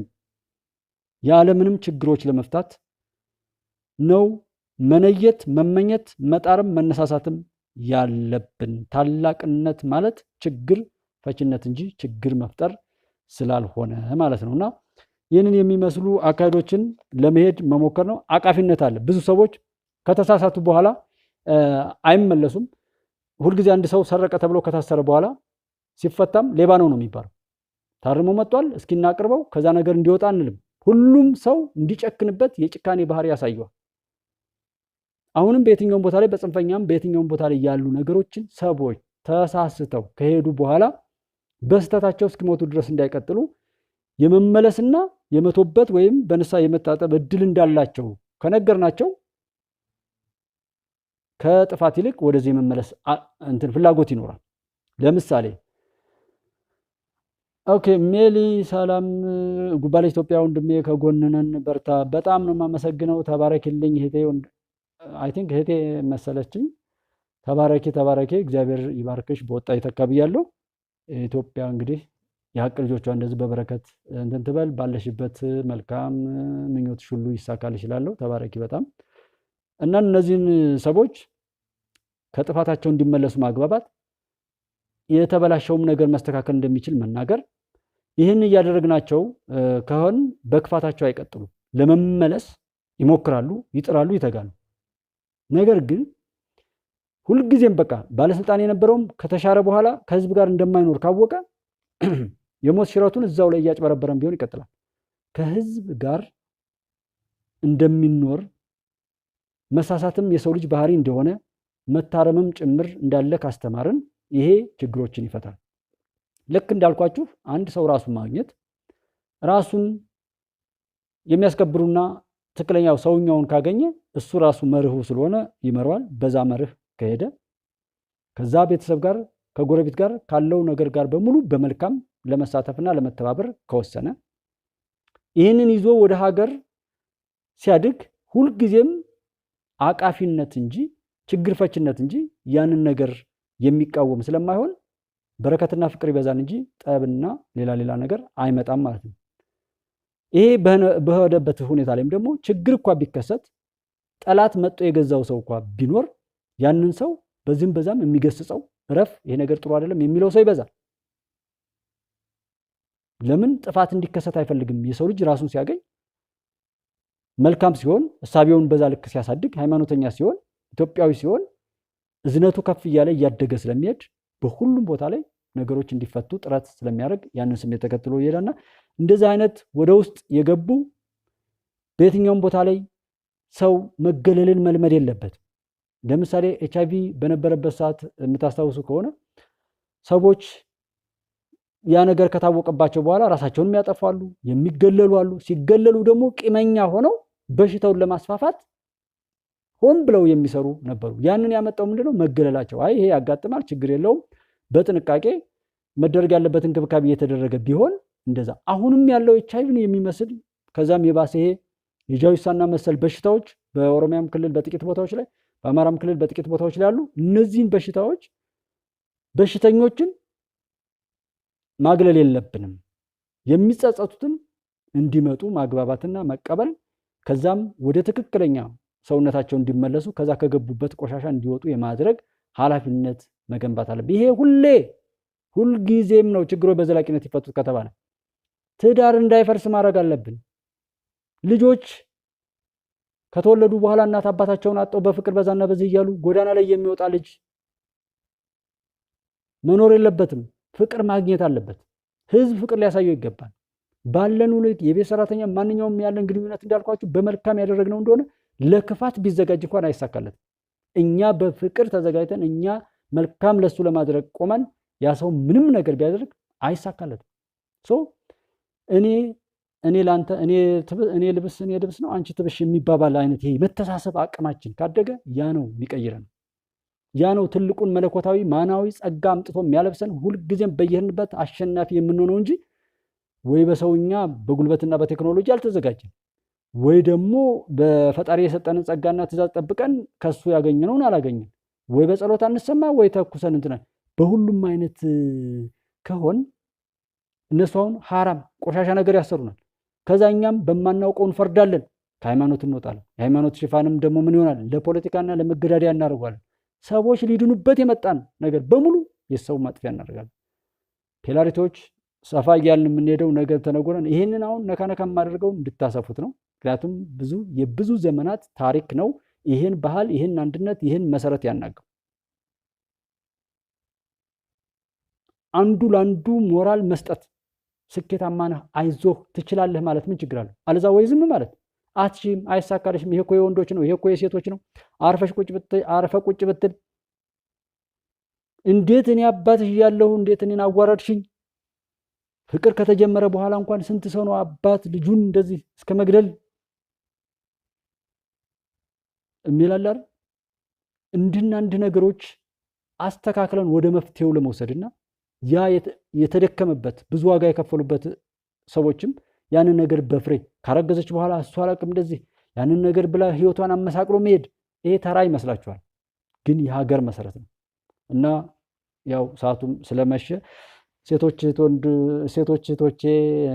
የዓለምንም ችግሮች ለመፍታት ነው መነየት፣ መመኘት፣ መጣርም መነሳሳትም ያለብን። ታላቅነት ማለት ችግር ፈችነት እንጂ ችግር መፍጠር ስላልሆነ ማለት ነውና ይህንን የሚመስሉ አካሄዶችን ለመሄድ መሞከር ነው። አቃፊነት አለ። ብዙ ሰዎች ከተሳሳቱ በኋላ አይመለሱም። ሁልጊዜ አንድ ሰው ሰረቀ ተብሎ ከታሰረ በኋላ ሲፈታም ሌባ ነው የሚባለው። ታርሞ መጥቷል እስኪ እናቅርበው ከዛ ነገር እንዲወጣ አንልም። ሁሉም ሰው እንዲጨክንበት የጭካኔ ባህሪ ያሳየዋል። አሁንም በየትኛውም ቦታ ላይ በጽንፈኛም በየትኛውም ቦታ ላይ ያሉ ነገሮችን ሰዎች ተሳስተው ከሄዱ በኋላ በስተታቸው እስኪሞቱ ድረስ እንዳይቀጥሉ የመመለስና የመቶበት ወይም በንሳ የመታጠብ እድል እንዳላቸው ከነገርናቸው ከጥፋት ይልቅ ወደዚህ የመመለስ ፍላጎት ይኖራል። ለምሳሌ ኦኬ ሜሊ ሰላም ጉባኤ ኢትዮጵያ ወንድሜ ከጎንነን በርታ። በጣም ነው የማመሰግነው። ተባረኪልኝ እህቴ። አይ ቲንክ እህቴ መሰለችኝ። ተባረኪ። እግዚአብሔር ይባርክሽ። በወጣ ይተካብያለሁ። ኢትዮጵያ እንግዲህ የሀቅ ልጆቿ እንደዚህ በበረከት እንትን ትበል። ባለሽበት መልካም ምኞትሽ ሁሉ ይሳካል ይችላለሁ። ተባረኪ በጣም እና እነዚህን ሰዎች ከጥፋታቸው እንዲመለሱ ማግባባት፣ የተበላሸውም ነገር መስተካከል እንደሚችል መናገር። ይህን እያደረግናቸው ከሆን በክፋታቸው አይቀጥሉ፣ ለመመለስ ይሞክራሉ፣ ይጥራሉ፣ ይተጋሉ። ነገር ግን ሁልጊዜም በቃ ባለስልጣን የነበረውም ከተሻረ በኋላ ከህዝብ ጋር እንደማይኖር ካወቀ የሞት ሽረቱን እዛው ላይ እያጭበረበረም ቢሆን ይቀጥላል። ከህዝብ ጋር እንደሚኖር መሳሳትም የሰው ልጅ ባህሪ እንደሆነ መታረምም ጭምር እንዳለ ካስተማርን ይሄ ችግሮችን ይፈታል። ልክ እንዳልኳችሁ አንድ ሰው ራሱን ማግኘት ራሱን የሚያስከብሩና ትክክለኛው ሰውኛውን ካገኘ እሱ ራሱ መርሁ ስለሆነ ይመራዋል። በዛ መርህ ከሄደ ከዛ ቤተሰብ ጋር ከጎረቤት ጋር ካለው ነገር ጋር በሙሉ በመልካም ለመሳተፍና ለመተባበር ከወሰነ ይህንን ይዞ ወደ ሀገር ሲያድግ ሁልጊዜም አቃፊነት እንጂ ችግር ፈችነት እንጂ ያንን ነገር የሚቃወም ስለማይሆን በረከትና ፍቅር ይበዛል እንጂ ጠብና ሌላ ነገር አይመጣም ማለት ነው። ይሄ በሆነበት ሁኔታ ላይም ደግሞ ችግር እንኳ ቢከሰት ጠላት መጥቶ የገዛው ሰው እንኳ ቢኖር ያንን ሰው በዚህም በዛም የሚገስጸው እረፍ፣ ይሄ ነገር ጥሩ አይደለም የሚለው ሰው ይበዛል። ለምን? ጥፋት እንዲከሰት አይፈልግም። የሰው ልጅ ራሱን ሲያገኝ መልካም ሲሆን እሳቤውን በዛ ልክ ሲያሳድግ ሃይማኖተኛ ሲሆን ኢትዮጵያዊ ሲሆን እዝነቱ ከፍ እያለ እያደገ ስለሚሄድ በሁሉም ቦታ ላይ ነገሮች እንዲፈቱ ጥረት ስለሚያደርግ ያንን ስሜት ተከትሎ ይሄዳልና እንደዚህ አይነት ወደ ውስጥ የገቡ በየትኛውም ቦታ ላይ ሰው መገለልን መልመድ የለበትም። ለምሳሌ ኤችአይቪ በነበረበት ሰዓት የምታስታውሱ ከሆነ ሰዎች ያ ነገር ከታወቀባቸው በኋላ ራሳቸውን የሚያጠፋሉ፣ የሚገለሉ አሉ። ሲገለሉ ደግሞ ቂመኛ ሆነው በሽታውን ለማስፋፋት ሆን ብለው የሚሰሩ ነበሩ። ያንን ያመጣው ምንድነው? መገለላቸው። አይ ይሄ ያጋጥማል፣ ችግር የለውም፣ በጥንቃቄ መደረግ ያለበት እንክብካቤ እየተደረገ ቢሆን እንደዛ። አሁንም ያለው ኤችአይቪን የሚመስል ከዛም የባሰ ይሄ የጃዊሳና መሰል በሽታዎች በኦሮሚያም ክልል በጥቂት ቦታዎች ላይ በአማራም ክልል በጥቂት ቦታዎች ላይ ያሉ እነዚህን በሽታዎች በሽተኞችን ማግለል የለብንም። የሚጸጸቱትን እንዲመጡ ማግባባትና መቀበል ከዛም ወደ ትክክለኛ ሰውነታቸው እንዲመለሱ ከዛ ከገቡበት ቆሻሻ እንዲወጡ የማድረግ ኃላፊነት መገንባት አለብን። ይሄ ሁልጊዜም ነው ችግሮች በዘላቂነት ይፈቱት ከተባለ ትዳር እንዳይፈርስ ማድረግ አለብን። ልጆች ከተወለዱ በኋላ እናት አባታቸውን አጠው በፍቅር በዛና በዚህ እያሉ ጎዳና ላይ የሚወጣ ልጅ መኖር የለበትም። ፍቅር ማግኘት አለበት። ህዝብ ፍቅር ሊያሳየው ይገባል። ባለን ሁኔታ የቤት ሰራተኛ ማንኛውም ያለን ግንኙነት እንዳልኳችሁ በመልካም ያደረግነው እንደሆነ ለክፋት ቢዘጋጅ እንኳን አይሳካለትም። እኛ በፍቅር ተዘጋጅተን እኛ መልካም ለሱ ለማድረግ ቆመን ያ ሰው ምንም ነገር ቢያደርግ አይሳካለትም። እኔ ላንተ እኔ ልብስ ነው አንቺ ትብሽ የሚባባል አይነት ይሄ መተሳሰብ አቅማችን ካደገ ያ ነው የሚቀይረን። ያ ነው ትልቁን መለኮታዊ ማናዊ ጸጋ አምጥቶ የሚያለብሰን። ሁልጊዜም በየሄድንበት አሸናፊ የምንሆነው እንጂ ወይ በሰውኛ በጉልበትና በቴክኖሎጂ አልተዘጋጀን ወይ ደግሞ በፈጣሪ የሰጠንን ጸጋና ትእዛዝ ጠብቀን ከሱ ያገኘነውን አላገኘን፣ ወይ በጸሎት አንሰማ ወይ ተኩሰን እንትናል። በሁሉም አይነት ከሆን እነሱ አሁን ሐራም ቆሻሻ ነገር ያሰሩናል። ከዛኛም በማናውቀው እንፈርዳለን፣ ከሃይማኖት እንወጣለን። የሃይማኖት ሽፋንም ደግሞ ምን ይሆናል? ለፖለቲካና ለመገዳደያ እናደርገዋለን። ሰዎች ሊድኑበት የመጣን ነገር በሙሉ የሰው ማጥፊያ እናደርጋለን። ፔላሪቲዎች ሰፋ እያልን የምንሄደው ነገር ተነጎረን ይህንን አሁን ነካነካ የማደርገው እንድታሰፉት ነው። ምክንያቱም የብዙ ዘመናት ታሪክ ነው። ይህን ባህል፣ ይህን አንድነት፣ ይህን መሰረት ያናገው አንዱ ለአንዱ ሞራል መስጠት፣ ስኬታማ ነህ፣ አይዞህ፣ ትችላለህ ማለት ምን ችግር አለው? አለዛ ወይ ዝም ማለት አትችይም፣ አይሳካልሽም፣ ይሄ እኮ የወንዶች ነው፣ ይሄ እኮ የሴቶች ነው፣ አርፈ ቁጭ ብትል እንዴት እኔ አባትሽ እያለሁ እንዴት እኔን አዋረድሽኝ? ፍቅር ከተጀመረ በኋላ እንኳን ስንት ሰው ነው አባት ልጁን እንደዚህ እስከ መግደል የሚላላር። እንድና እንድ ነገሮች አስተካክለን ወደ መፍትሄው ለመውሰድና ያ የተደከመበት ብዙ ዋጋ የከፈሉበት ሰዎችም ያንን ነገር በፍሬ ካረገዘች በኋላ እሷ አላቅም እንደዚህ ያንን ነገር ብላ ህይወቷን አመሳቅሎ መሄድ ይሄ ተራ ይመስላችኋል፣ ግን የሀገር መሰረት ነው። እና ያው ሰዓቱም ስለመሸ ሴቶች እህቶቼ፣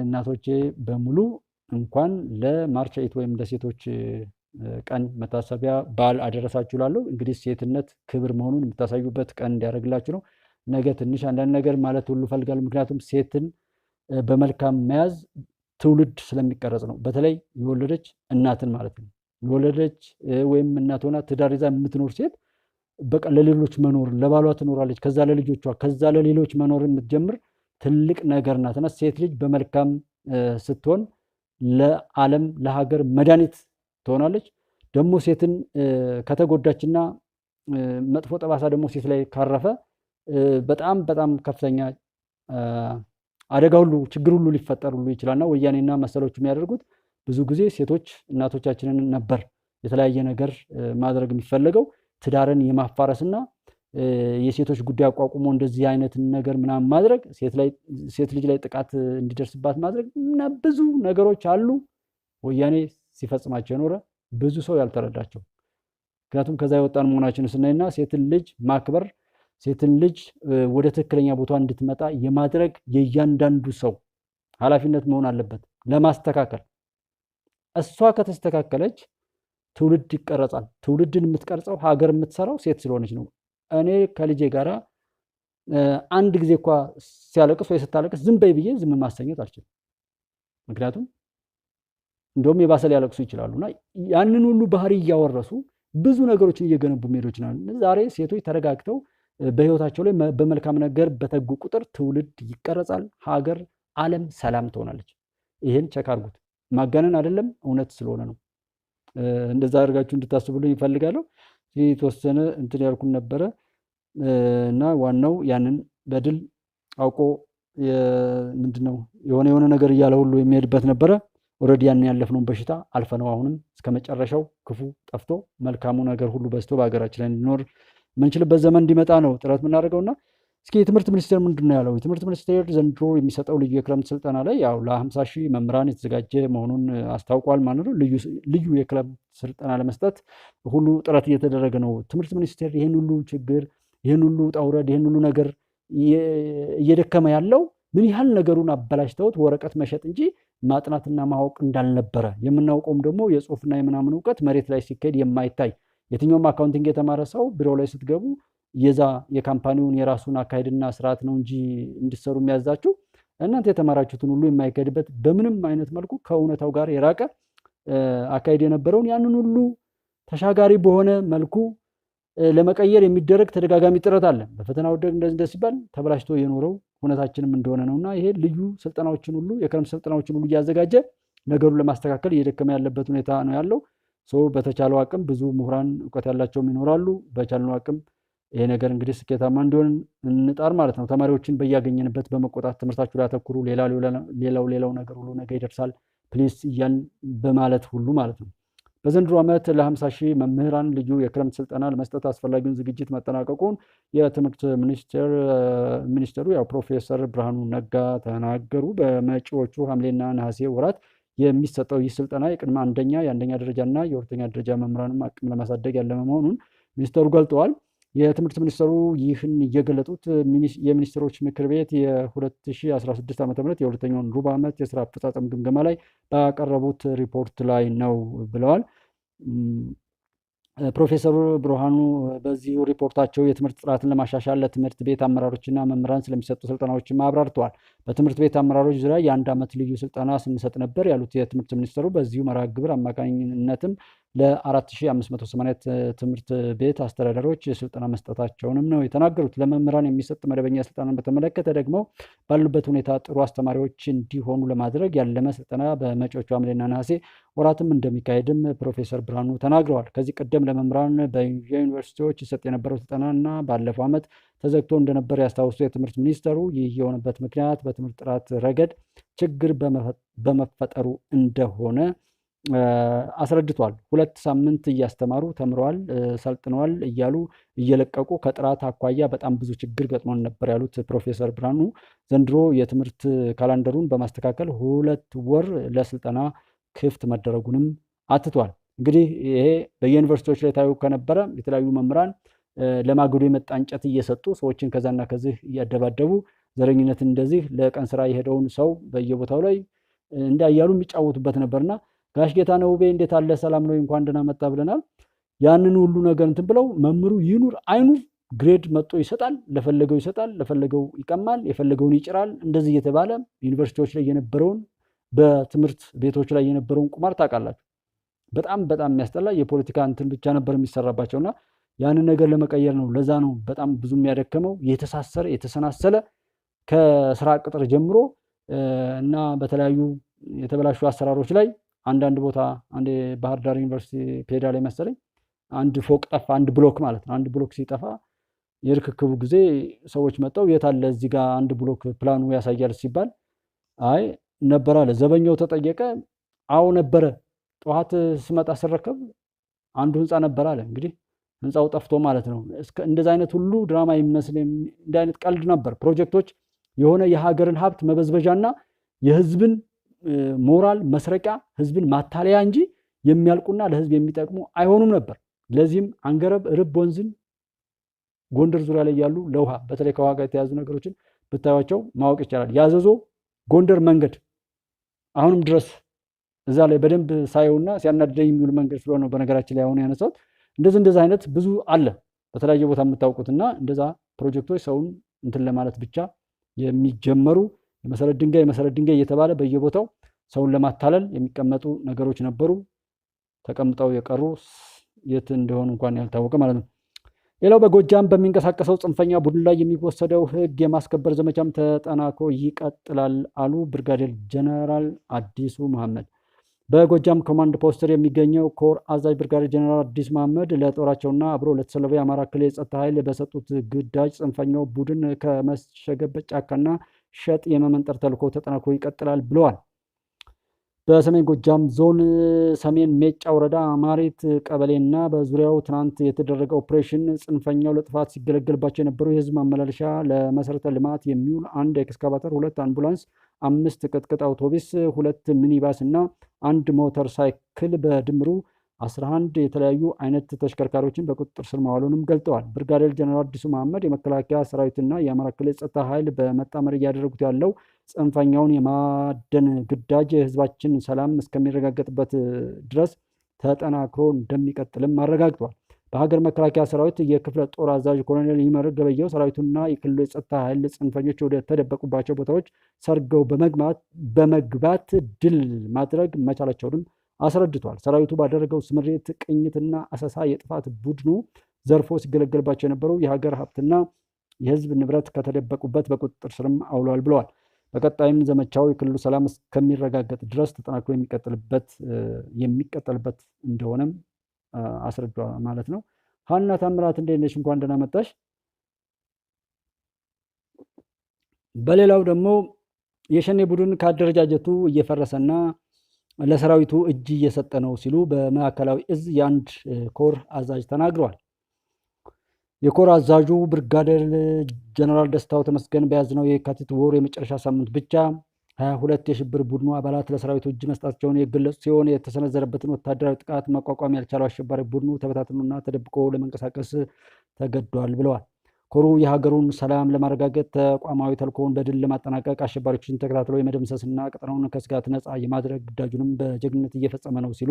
እናቶቼ በሙሉ እንኳን ለማርች 8 ወይም ለሴቶች ቀን መታሰቢያ በዓል አደረሳችሁ እላለሁ። እንግዲህ ሴትነት ክብር መሆኑን የምታሳዩበት ቀን እንዲያደርግላችሁ ነው። ነገ ትንሽ አንዳንድ ነገር ማለት ሁሉ እፈልጋለሁ። ምክንያቱም ሴትን በመልካም መያዝ ትውልድ ስለሚቀረጽ ነው። በተለይ የወለደች እናትን ማለት ነው። የወለደች ወይም እናት ሆና ትዳር ይዛ የምትኖር ሴት በቃ ለሌሎች መኖር ለባሏ ትኖራለች፣ ከዛ ለልጆቿ፣ ከዛ ለሌሎች መኖር የምትጀምር ትልቅ ነገር ናትና ሴት ልጅ በመልካም ስትሆን ለዓለም ለሀገር መድኃኒት ትሆናለች። ደግሞ ሴትን ከተጎዳችና መጥፎ ጠባሳ ደግሞ ሴት ላይ ካረፈ በጣም በጣም ከፍተኛ አደጋ ሁሉ ችግር ሁሉ ሊፈጠር ሁሉ ይችላልና ወያኔና መሰሎቹ የሚያደርጉት ብዙ ጊዜ ሴቶች እናቶቻችንን ነበር የተለያየ ነገር ማድረግ የሚፈለገው ትዳርን የማፋረስና የሴቶች ጉዳይ አቋቁሞ እንደዚህ አይነት ነገር ምናምን ማድረግ ሴት ልጅ ላይ ጥቃት እንዲደርስባት ማድረግ እና ብዙ ነገሮች አሉ ወያኔ ሲፈጽማቸው የኖረ ብዙ ሰው ያልተረዳቸው። ምክንያቱም ከዛ የወጣን መሆናችን ስናይና ሴትን ልጅ ማክበር ሴትን ልጅ ወደ ትክክለኛ ቦታ እንድትመጣ የማድረግ የእያንዳንዱ ሰው ኃላፊነት መሆን አለበት ለማስተካከል። እሷ ከተስተካከለች ትውልድ ይቀረጻል። ትውልድን የምትቀርጸው ሀገር የምትሰራው ሴት ስለሆነች ነው። እኔ ከልጄ ጋራ አንድ ጊዜ እንኳ ሲያለቅስ ወይ ስታለቅስ ዝም በይ ብዬ ዝም ማሰኘት አልችልም። ምክንያቱም እንደውም የባሰ ሊያለቅሱ ይችላሉና ያንን ሁሉ ባህሪ እያወረሱ ብዙ ነገሮችን እየገነቡ መሄዶች ናቸው። ዛሬ ሴቶች ተረጋግተው በህይወታቸው ላይ በመልካም ነገር በተጉ ቁጥር ትውልድ ይቀረጻል፣ ሀገር፣ ዓለም ሰላም ትሆናለች። ይሄን ቸክ አድርጉት። ማጋነን አይደለም፣ እውነት ስለሆነ ነው። እንደዛ አድርጋችሁ እንድታስቡልኝ ይፈልጋለሁ። የተወሰነ እንትን ያልኩን ነበረ እና ዋናው ያንን በድል አውቆ ምንድነው የሆነ ነገር እያለ ሁሉ የሚሄድበት ነበረ። ኦልሬዲ ያንን ያለፍነውን በሽታ አልፈነው አሁንም እስከ መጨረሻው ክፉ ጠፍቶ መልካሙ ነገር ሁሉ በዝቶ በሀገራችን ላይ እንዲኖር ምንችልበት ዘመን እንዲመጣ ነው ጥረት የምናደርገውና እስኪ የትምህርት ሚኒስቴር ምንድን ነው ያለው? የትምህርት ሚኒስቴር ዘንድሮ የሚሰጠው ልዩ የክረምት ስልጠና ላይ ያው ለ50 ሺህ መምህራን የተዘጋጀ መሆኑን አስታውቋል ማለት ነው። ልዩ የክረምት ስልጠና ለመስጠት ሁሉ ጥረት እየተደረገ ነው። ትምህርት ሚኒስቴር ይህን ሁሉ ችግር፣ ይህን ሁሉ ውጣ ውረድ፣ ይህን ሁሉ ነገር እየደከመ ያለው ምን ያህል ነገሩን አበላሽተውት ወረቀት መሸጥ እንጂ ማጥናትና ማወቅ እንዳልነበረ የምናውቀውም ደግሞ የጽሁፍና የምናምን እውቀት መሬት ላይ ሲካሄድ የማይታይ የትኛውም አካውንቲንግ የተማረ ሰው ቢሮ ላይ ስትገቡ የዛ የካምፓኒውን የራሱን አካሄድና ስርዓት ነው እንጂ እንድትሰሩ የሚያዛችሁ እናንተ የተማራችሁትን ሁሉ የማይካሄድበት በምንም አይነት መልኩ ከእውነታው ጋር የራቀ አካሄድ የነበረውን ያንን ሁሉ ተሻጋሪ በሆነ መልኩ ለመቀየር የሚደረግ ተደጋጋሚ ጥረት አለ። በፈተና ወደቅ እንደዚህ ሲባል ተበላሽቶ የኖረው ሁኔታችንም እንደሆነ ነውና ይሄ ልዩ ስልጠናዎችን ሁሉ የክረምት ስልጠናዎችን ሁሉ እያዘጋጀ ነገሩን ለማስተካከል እየደከመ ያለበት ሁኔታ ነው ያለው። በተቻለው አቅም ብዙ ምሁራን እውቀት ያላቸውም ይኖራሉ። በቻልነው አቅም ይሄ ነገር እንግዲህ ስኬታማ እንዲሆን እንጣር ማለት ነው። ተማሪዎችን በያገኘንበት በመቆጣት ትምህርታችሁ ላይ አተኩሩ፣ ሌላው ነገር ሁሉ ነገ ይደርሳል ፕሊስ እያን በማለት ሁሉ ማለት ነው። በዘንድሮ ዓመት ለ50 ሺህ መምህራን ልዩ የክረምት ስልጠና ለመስጠት አስፈላጊውን ዝግጅት መጠናቀቁን የትምህርት ሚኒስትሩ ያው ፕሮፌሰር ብርሃኑ ነጋ ተናገሩ። በመጪዎቹ ሐምሌና ነሐሴ ወራት የሚሰጠው ይህ ስልጠና የቅድመ አንደኛ የአንደኛ ደረጃና የሁለተኛ ደረጃ መምህራንም አቅም ለማሳደግ ያለመ መሆኑን ሚኒስትሩ ገልጠዋል። የትምህርት ሚኒስትሩ ይህን እየገለጡት የሚኒስትሮች ምክር ቤት የ2016 ዓ.ም የሁለተኛውን ሩብ ዓመት የስራ አፈጻጸም ግምገማ ላይ ባቀረቡት ሪፖርት ላይ ነው ብለዋል። ፕሮፌሰሩ ብርሃኑ በዚሁ ሪፖርታቸው የትምህርት ጥራትን ለማሻሻል ለትምህርት ቤት አመራሮችና መምህራን ስለሚሰጡ ስልጠናዎችም አብራርተዋል። በትምህርት ቤት አመራሮች ዙሪያ የ1 ዓመት ልዩ ስልጠና ስንሰጥ ነበር ያሉት የትምህርት ሚኒስትሩ በዚሁ መርሃ ግብር አማካኝነትም ለ4580 ትምህርት ቤት አስተዳደሮች ስልጠና መስጠታቸውንም ነው የተናገሩት። ለመምህራን የሚሰጥ መደበኛ ስልጠናን በተመለከተ ደግሞ ባሉበት ሁኔታ ጥሩ አስተማሪዎች እንዲሆኑ ለማድረግ ያለመ ስልጠና በመጪዎቹ ሐምሌና ነሐሴ ወራትም እንደሚካሄድም ፕሮፌሰር ብርሃኑ ተናግረዋል። ከዚህ ቀደም ለመምህራን በዩኒቨርሲቲዎች ይሰጥ የነበረው ስልጠና እና ባለፈው ዓመት ተዘግቶ እንደነበር ያስታውሱ የትምህርት ሚኒስተሩ ይህ የሆነበት ምክንያት በትምህርት ጥራት ረገድ ችግር በመፈጠሩ እንደሆነ አስረድቷል። 2 ሳምንት እያስተማሩ ተምረዋል፣ ሰልጥነዋል እያሉ እየለቀቁ ከጥራት አኳያ በጣም ብዙ ችግር ገጥሞን ነበር ያሉት ፕሮፌሰር ብርሃኑ ዘንድሮ የትምህርት ካላንደሩን በማስተካከል 2 ወር ለስልጠና ክፍት መደረጉንም አትቷል። እንግዲህ ይሄ በየዩኒቨርሲቲዎች ላይ ታዩ ከነበረ የተለያዩ መምህራን ለማገዶ የመጣ እንጨት እየሰጡ ሰዎችን ከዛና ከዚህ እያደባደቡ ዘረኝነትን እንደዚህ ለቀን ስራ የሄደውን ሰው በየቦታው ላይ እንዳያሉ የሚጫወቱበት ነበርና ጋሽ ጌታነህ ውቤ እንዴት አለ ሰላም ነው እንኳን ደህና መጣ ብለናል። ያንን ሁሉ ነገር እንትን ብለው መምህሩ ይኑር አይኑር ግሬድ መጥቶ ይሰጣል፣ ለፈለገው ይሰጣል፣ ለፈለገው ይቀማል፣ የፈለገውን ይጭራል። እንደዚህ እየተባለ ዩኒቨርሲቲዎች ላይ የነበረውን በትምህርት ቤቶች ላይ የነበረውን ቁማር ታውቃላችሁ። በጣም የሚያስጠላ የፖለቲካ እንትን ብቻ ነበር የሚሰራባቸውና ያንን ነገር ለመቀየር ነው። ለዛ ነው በጣም ብዙ የሚያደከመው የተሳሰረ የተሰናሰለ ከስራ ቅጥር ጀምሮ እና በተለያዩ የተበላሹ አሰራሮች ላይ አንዳንድ ቦታ አንድ ባህር ዳር ዩኒቨርሲቲ ፔዳ ላይ መሰለኝ አንድ ፎቅ ጠፋ፣ አንድ ብሎክ ማለት ነው። አንድ ብሎክ ሲጠፋ የርክክቡ ጊዜ ሰዎች መጣው የት አለ እዚህ ጋር አንድ ብሎክ ፕላኑ ያሳያል ሲባል አይ ነበር አለ። ዘበኛው ተጠየቀ። አዎ ነበረ፣ ጠዋት ስመጣ ስረከብ አንዱ ህንፃ ነበር አለ። እንግዲህ ህንፃው ጠፍቶ ማለት ነው። እንደዚህ አይነት ሁሉ ድራማ የሚመስል እንደ አይነት ቀልድ ነበር። ፕሮጀክቶች የሆነ የሀገርን ሀብት መበዝበዣና የህዝብን ሞራል መስረቂያ፣ ህዝብን ማታለያ እንጂ የሚያልቁና ለህዝብ የሚጠቅሙ አይሆኑም ነበር። ለዚህም አንገረብ ርብ ወንዝን ጎንደር ዙሪያ ላይ ያሉ ለውሃ በተለይ ከውሃ ጋር የተያዙ ነገሮችን ብታዩቸው ማወቅ ይቻላል። ያዘዞ ጎንደር መንገድ አሁንም ድረስ እዛ ላይ በደንብ ሳየውና ሲያናድደኝ የሚውል መንገድ ስለሆነ በነገራችን ላይ አሁን ያነሳሁት እንደዚህ አይነት ብዙ አለ በተለያየ ቦታ የምታውቁትና እንደዛ ፕሮጀክቶች ሰውን እንትን ለማለት ብቻ የሚጀመሩ የመሰረት ድንጋይ እየተባለ በየቦታው ሰውን ለማታለል የሚቀመጡ ነገሮች ነበሩ። ተቀምጠው የቀሩ የት እንደሆኑ እንኳን ያልታወቀ ማለት ነው። ሌላው በጎጃም በሚንቀሳቀሰው ጽንፈኛ ቡድን ላይ የሚወሰደው ህግ የማስከበር ዘመቻም ተጠናክሮ ይቀጥላል አሉ ብርጋዴር ጀነራል አዲሱ መሐመድ። በጎጃም ኮማንድ ፖስት የሚገኘው ኮር አዛዥ ብርጋዴር ጀነራል አዲሱ መሐመድ ለጦራቸውና አብሮ ለተሰለፈው የአማራ ክልል የጸጥታ ኃይል በሰጡት ግዳጅ ጽንፈኛው ቡድን ከመሸገበት ጫካና ሸጥ የመመንጠር ተልዕኮ ተጠናክሮ ይቀጥላል ብለዋል። በሰሜን ጎጃም ዞን ሰሜን ሜጫ ወረዳ ማሪት ቀበሌና በዙሪያው ትናንት የተደረገ ኦፕሬሽን ጽንፈኛው ለጥፋት ሲገለገልባቸው የነበሩ የህዝብ ማመላለሻ ለመሰረተ ልማት የሚውል አንድ ኤክስካቫተር፣ 2 አምቡላንስ፣ 5 ቅጥቅጥ አውቶቡስ፣ 2 ሚኒባስ እና 1 ሞተር ሳይክል በድምሩ 11 የተለያዩ አይነት ተሽከርካሪዎችን በቁጥጥር ስር ማዋሉንም ገልጠዋል። ብርጋዴር ጀነራል አዲሱ መሐመድ የመከላከያ ሰራዊትና የአማራ ክልል ጸጥታ ኃይል በመጣመር እያደረጉት ያለው ጽንፈኛውን የማደን ግዳጅ ህዝባችን ሰላም እስከሚረጋገጥበት ድረስ ተጠናክሮ እንደሚቀጥልም አረጋግጧል። በሀገር መከላከያ ሰራዊት የክፍለ ጦር አዛዥ ኮሎኔል ይመር ገበየው ሰራዊቱና የክልሉ የጸጥታ ኃይል ጽንፈኞች ወደ ተደበቁባቸው ቦታዎች ሰርገው በመግባት ድል ማድረግ መቻላቸውንም አስረድቷል። ሰራዊቱ ባደረገው ስምሪት ቅኝትና አሰሳ የጥፋት ቡድኑ ዘርፎ ሲገለገልባቸው የነበሩ የሀገር ሀብትና የህዝብ ንብረት ከተደበቁበት በቁጥጥር ስርም አውሏል ብለዋል። በቀጣይም ዘመቻው የክልሉ ሰላም እስከሚረጋገጥ ድረስ ተጠናክሮ የሚቀጥልበት እንደሆነም አስረዷል ማለት ነው። ሀና ታምራት እንዴት ነሽ? እንኳን ደህና መጣሽ። በሌላው ደግሞ የሸኔ ቡድን ከአደረጃጀቱ እየፈረሰና ለሰራዊቱ እጅ እየሰጠ ነው ሲሉ በማዕከላዊ እዝ የአንድ ኮር አዛዥ ተናግረዋል። የኮር አዛዡ ብርጋዴር ጀነራል ደስታው ተመስገን በያዝነው የካቲት ወር የመጨረሻ ሳምንት ብቻ 22 የሽብር ቡድኑ አባላት ለሰራዊቱ እጅ መስጠታቸውን የገለጹ ሲሆን የተሰነዘረበትን ወታደራዊ ጥቃት መቋቋም ያልቻለው አሸባሪ ቡድኑ ተበታትኖና ተደብቆ ለመንቀሳቀስ ተገዷል ብለዋል። ኮሩ የሀገሩን ሰላም ለማረጋገጥ ተቋማዊ ተልዕኮውን በድል ለማጠናቀቅ አሸባሪዎችን ተከታትሎ የመደምሰስና ቀጠናውን ከስጋት ነፃ የማድረግ ግዳጁንም በጀግንነት እየፈጸመ ነው ሲሉ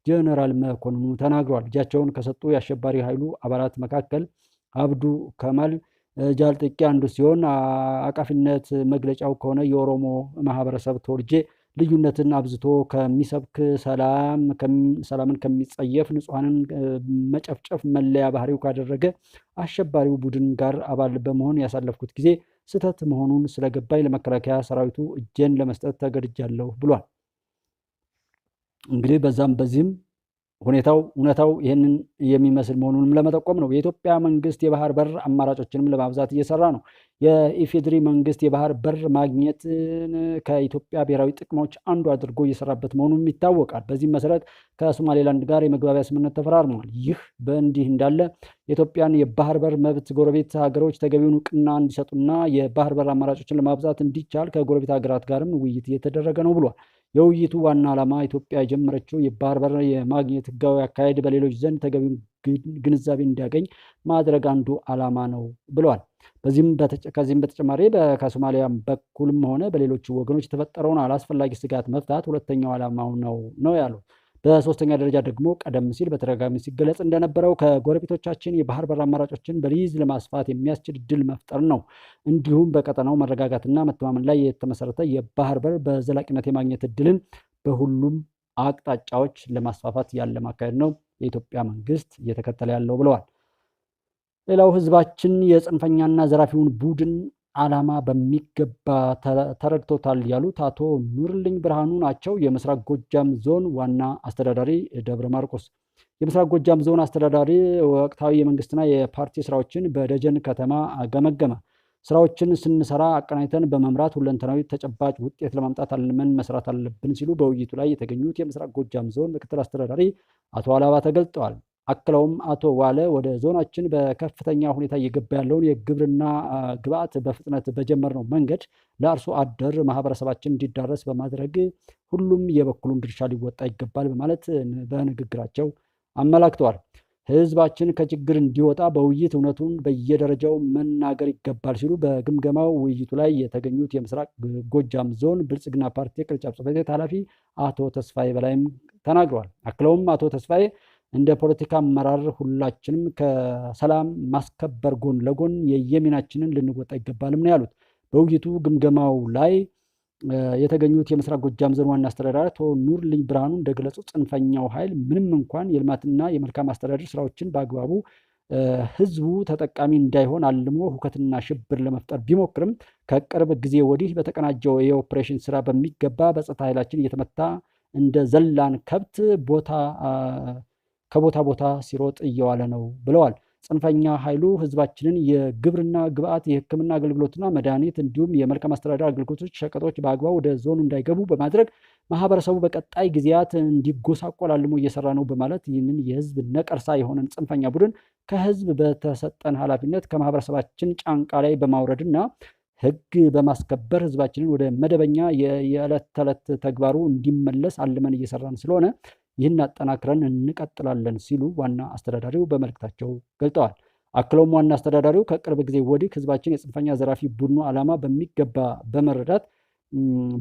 ጀነራል መኮንኑ ተናግረዋል። እጃቸውን ከሰጡ የአሸባሪ ኃይሉ አባላት መካከል አብዱ ከማል ጃልጥቂ አንዱ ሲሆን አቃፊነት መግለጫው ከሆነ የኦሮሞ ማህበረሰብ ተወልጄ ልዩነትን አብዝቶ ከሚሰብክ ሰላምን ከሚጸየፍ ንጹሐንን መጨፍጨፍ መለያ ባህሪው ካደረገ አሸባሪው ቡድን ጋር አባል በመሆን ያሳለፍኩት ጊዜ ስህተት መሆኑን ስለገባኝ ለመከላከያ ሰራዊቱ እጄን ለመስጠት ተገድጃለሁ ብሏል። እንግዲህ በዛም በዚህም እውነታው ይህንን የሚመስል መሆኑንም ለመጠቆም ነው። የኢትዮጵያ መንግስት የባህር በር አማራጮችንም ለማብዛት እየሰራ ነው። የኢፌድሪ መንግስት የባህር በር ማግኘትን ከኢትዮጵያ ብሔራዊ ጥቅሞች አንዱ አድርጎ እየሰራበት መሆኑም ይታወቃል። በዚህም መሰረት ከሶማሌላንድ ጋር የመግባቢያ ስምምነት ተፈራርመዋል። ይህ በእንዲህ እንዳለ የኢትዮጵያን የባህር በር መብት ጎረቤት ሀገሮች ተገቢውን እውቅና እንዲሰጡና የባህር በር አማራጮችን ለማብዛት እንዲቻል ከጎረቤት ሀገራት ጋርም ውይይት እየተደረገ ነው ብሏል። የውይይቱ ዋና ዓላማ ኢትዮጵያ የጀመረችው የባህር በር የማግኘት ህጋዊ አካሄድ በሌሎች ዘንድ ተገቢውን ግንዛቤ እንዲያገኝ ማድረግ አንዱ ዓላማ ነው ብለዋል። ከዚህም በተጨማሪ ከሶማሊያ በኩልም ሆነ በሌሎች ወገኖች የተፈጠረውን አላስፈላጊ ስጋት መፍታት ሁለተኛው ዓላማው ነው ያለው። በሶስተኛ ደረጃ ደግሞ ቀደም ሲል በተደጋጋሚ ሲገለጽ እንደነበረው ከጎረቤቶቻችን የባህር በር አማራጮችን በሊዝ ለማስፋት የሚያስችል እድል መፍጠር ነው። እንዲሁም በቀጠናው መረጋጋትና መተማመን ላይ የተመሰረተ የባህር በር በዘላቂነት የማግኘት እድልን በሁሉም አቅጣጫዎች ለማስፋፋት ያለ ማካሄድ ነው የኢትዮጵያ መንግስት እየተከተለ ያለው ብለዋል። ሌላው ህዝባችን የጽንፈኛና ዘራፊውን ቡድን ዓላማ በሚገባ ተረድቶታል ያሉት አቶ ኑርልኝ ብርሃኑ ናቸው። የምስራቅ ጎጃም ዞን ዋና አስተዳዳሪ ደብረ ማርቆስ የምስራቅ ጎጃም ዞን አስተዳዳሪ ወቅታዊ የመንግስትና የፓርቲ ስራዎችን በደጀን ከተማ ገመገመ። ስራዎችን ስንሰራ አቀናጅተን በመምራት ሁለንተናዊ ተጨባጭ ውጤት ለማምጣት አልመን መስራት አለብን ሲሉ በውይይቱ ላይ የተገኙት የምስራቅ ጎጃም ዞን ምክትል አስተዳዳሪ አቶ አላባ ተገልጠዋል። አክለውም አቶ ዋለ ወደ ዞናችን በከፍተኛ ሁኔታ እየገባ ያለውን የግብርና ግብዓት በፍጥነት በጀመርነው መንገድ ለአርሶ አደር ማህበረሰባችን እንዲዳረስ በማድረግ ሁሉም የበኩሉን ድርሻ ሊወጣ ይገባል በማለት በንግግራቸው አመላክተዋል። ህዝባችን ከችግር እንዲወጣ በውይይት እውነቱን በየደረጃው መናገር ይገባል ሲሉ በግምገማው ውይይቱ ላይ የተገኙት የምስራቅ ጎጃም ዞን ብልጽግና ፓርቲ ቅርንጫፍ ጽሕፈት ቤት ኃላፊ አቶ ተስፋዬ በላይም ተናግረዋል። አክለውም አቶ ተስፋዬ እንደ ፖለቲካ አመራር ሁላችንም ከሰላም ማስከበር ጎን ለጎን የየሚናችንን ልንወጣ ይገባልም ነው ያሉት። በውይይቱ ግምገማው ላይ የተገኙት የምስራቅ ጎጃም ዞን ዋና አስተዳዳሪ አቶ ኑርልኝ ብርሃኑ እንደገለጹ ጽንፈኛው ኃይል ምንም እንኳን የልማትና የመልካም አስተዳደር ስራዎችን በአግባቡ ህዝቡ ተጠቃሚ እንዳይሆን አልሞ ሁከትና ሽብር ለመፍጠር ቢሞክርም ከቅርብ ጊዜ ወዲህ በተቀናጀው የኦፕሬሽን ስራ በሚገባ በጸጥታ ኃይላችን እየተመታ እንደ ዘላን ከብት ከቦታ ቦታ ሲሮጥ እየዋለ ነው ብለዋል። ጽንፈኛ ኃይሉ ህዝባችንን የግብርና ግብዓት፣ የሕክምና አገልግሎትና መድኃኒት እንዲሁም የመልካም አስተዳደር አገልግሎቶች፣ ሸቀጦች በአግባቡ ወደ ዞኑ እንዳይገቡ በማድረግ ማህበረሰቡ በቀጣይ ጊዜያት እንዲጎሳቆል አልሞ እየሰራ ነው በማለት ይህንን የህዝብ ነቀርሳ የሆነን ጽንፈኛ ቡድን ከህዝብ በተሰጠን ኃላፊነት ከማህበረሰባችን ጫንቃ ላይ በማውረድና ህግ በማስከበር ህዝባችንን ወደ መደበኛ የዕለት ተዕለት ተግባሩ እንዲመለስ አልመን እየሰራን ስለሆነ ይህን አጠናክረን እንቀጥላለን ሲሉ ዋና አስተዳዳሪው በመልእክታቸው ገልጠዋል። አክለውም ዋና አስተዳዳሪው ከቅርብ ጊዜ ወዲህ ህዝባችን የጽንፈኛ ዘራፊ ቡድኑ ዓላማ በሚገባ በመረዳት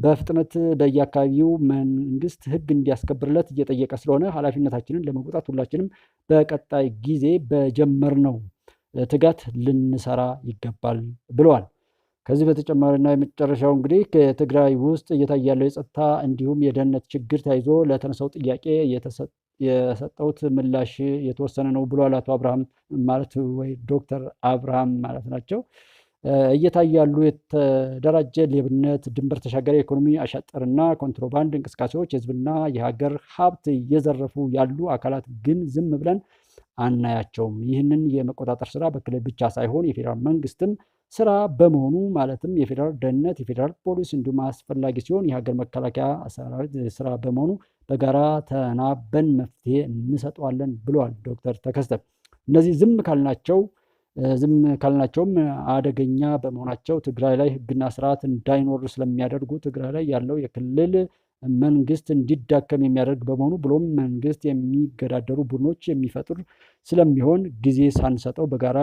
በፍጥነት በየአካባቢው መንግስት ህግ እንዲያስከብርለት እየጠየቀ ስለሆነ ኃላፊነታችንን ለመወጣት ሁላችንም በቀጣይ ጊዜ በጀመርነው ትጋት ልንሰራ ይገባል ብለዋል። ከዚህ በተጨማሪና የመጨረሻው እንግዲህ ከትግራይ ውስጥ እየታየ ያለው የጸጥታ እንዲሁም የደህንነት ችግር ተያይዞ ለተነሳው ጥያቄ የሰጠውት ምላሽ የተወሰነ ነው ብሏል። አቶ አብርሃም ማለት ወይ ዶክተር አብርሃም ማለት ናቸው። እየታዩ ያሉ የተደራጀ ሌብነት፣ ድንበር ተሻጋሪ የኢኮኖሚ አሻጥርና ኮንትሮባንድ እንቅስቃሴዎች የህዝብና የሀገር ሀብት እየዘረፉ ያሉ አካላት ግን ዝም ብለን አናያቸውም። ይህንን የመቆጣጠር ስራ በክልል ብቻ ሳይሆን የፌዴራል መንግስትም ስራ በመሆኑ ማለትም የፌዴራል ደህንነት፣ የፌዴራል ፖሊስ እንዲሁም አስፈላጊ ሲሆን የሀገር መከላከያ ሰራዊት ስራ በመሆኑ በጋራ ተናበን መፍትሄ እንሰጠዋለን ብለዋል ዶክተር ተከስተ። እነዚህ ዝም ካልናቸውም አደገኛ በመሆናቸው ትግራይ ላይ ህግና ስርዓት እንዳይኖር ስለሚያደርጉ ትግራይ ላይ ያለው የክልል መንግስት እንዲዳከም የሚያደርግ በመሆኑ ብሎም መንግስት የሚገዳደሩ ቡድኖች የሚፈጥር ስለሚሆን ጊዜ ሳንሰጠው በጋራ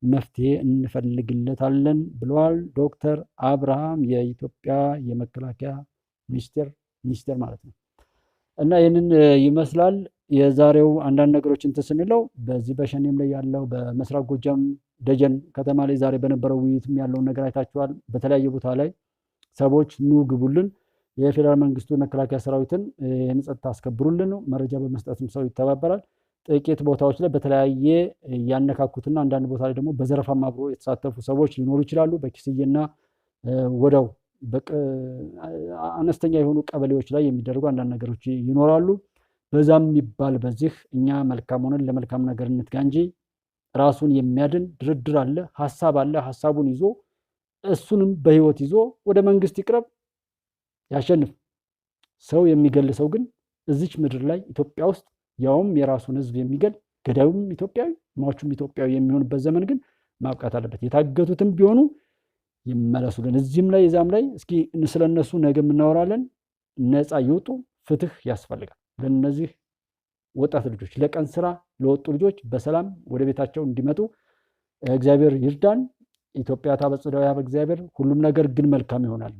መፍትሄ እንፈልግለታለን ብለዋል ዶክተር አብርሃም የኢትዮጵያ የመከላከያ ሚኒስቴር ማለት ነው። እና ይህንን ይመስላል የዛሬው አንዳንድ ነገሮች እንትን ስንለው በዚህ በሸኔም ላይ ያለው በምስራቅ ጎጃም ደጀን ከተማ ላይ ዛሬ በነበረው ውይይትም ያለውን ነገር አይታችኋል። በተለያየ ቦታ ላይ ሰዎች ኑ ግቡልን፣ የፌዴራል መንግስቱ የመከላከያ ሰራዊትን የጸጥታ አስከብሩልን ነው። መረጃ በመስጠትም ሰው ይተባበራል። ጥቂት ቦታዎች ላይ በተለያየ ያነካኩትና አንዳንድ ቦታ ላይ ደግሞ በዘረፋም አብሮ የተሳተፉ ሰዎች ሊኖሩ ይችላሉ። በኪስዬና ወዳው አነስተኛ የሆኑ ቀበሌዎች ላይ የሚደረጉ አንዳንድ ነገሮች ይኖራሉ። በዛም የሚባል በዚህ እኛ መልካም ሆነን ለመልካም ነገር እንትጋ እንጂ ራሱን የሚያድን ድርድር አለ፣ ሀሳብ አለ። ሀሳቡን ይዞ እሱንም በህይወት ይዞ ወደ መንግስት ይቅረብ፣ ያሸንፍ። ሰው የሚገል ሰው ግን እዚች ምድር ላይ ኢትዮጵያ ውስጥ ያውም የራሱን ህዝብ የሚገል ገዳዩም ኢትዮጵያዊ ሟቹም ኢትዮጵያዊ የሚሆንበት ዘመን ግን ማብቃት አለበት። የታገቱትም ቢሆኑ ይመለሱልን። እዚህም ላይ እዛም ላይ እስኪ ስለነሱ ነገ እናወራለን። ነፃ ይውጡ። ፍትህ ያስፈልጋል ለነዚህ ወጣት ልጆች፣ ለቀን ስራ ለወጡ ልጆች በሰላም ወደ ቤታቸው እንዲመጡ እግዚአብሔር ይርዳን። ኢትዮጵያ ታበጽሕደው ያበ እግዚአብሔር። ሁሉም ነገር ግን መልካም ይሆናል።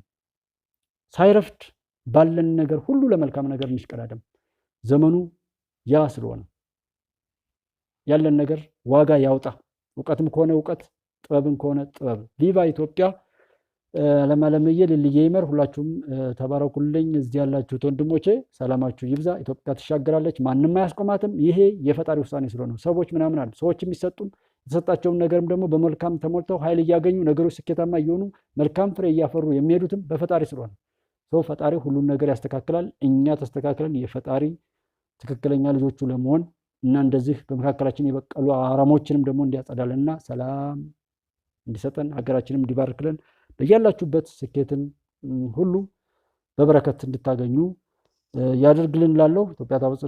ሳይረፍድ ባለን ነገር ሁሉ ለመልካም ነገር እንሽቀዳደም። ዘመኑ ያ ስለሆነ ያለን ነገር ዋጋ ያውጣ። እውቀትም ከሆነ እውቀት፣ ጥበብም ከሆነ ጥበብ። ቪቫ ኢትዮጵያ። ለማለምዬ ልልዬ ይመር። ሁላችሁም ተባረኩልኝ። እዚህ ያላችሁት ወንድሞቼ ሰላማችሁ ይብዛ። ኢትዮጵያ ትሻገራለች፣ ማንም አያስቆማትም። ይሄ የፈጣሪ ውሳኔ ስለሆነ ሰዎች ምናምን አሉ። ሰዎች የሚሰጡም የተሰጣቸውን ነገርም ደግሞ በመልካም ተሞልተው ኃይል እያገኙ ነገሮች ስኬታማ እየሆኑ መልካም ፍሬ እያፈሩ የሚሄዱትም በፈጣሪ ስለሆነ ሰው ፈጣሪ ሁሉን ነገር ያስተካክላል። እኛ ተስተካክለን የፈጣሪ ትክክለኛ ልጆቹ ለመሆን እና እንደዚህ በመካከላችን የበቀሉ አረሞችንም ደግሞ እንዲያጸዳልንና ሰላም እንዲሰጠን ሀገራችንም እንዲባርክልን በያላችሁበት ስኬትን ሁሉ በበረከት እንድታገኙ ያደርግልን። ላለው ኢትዮጵያ ታበጽሕ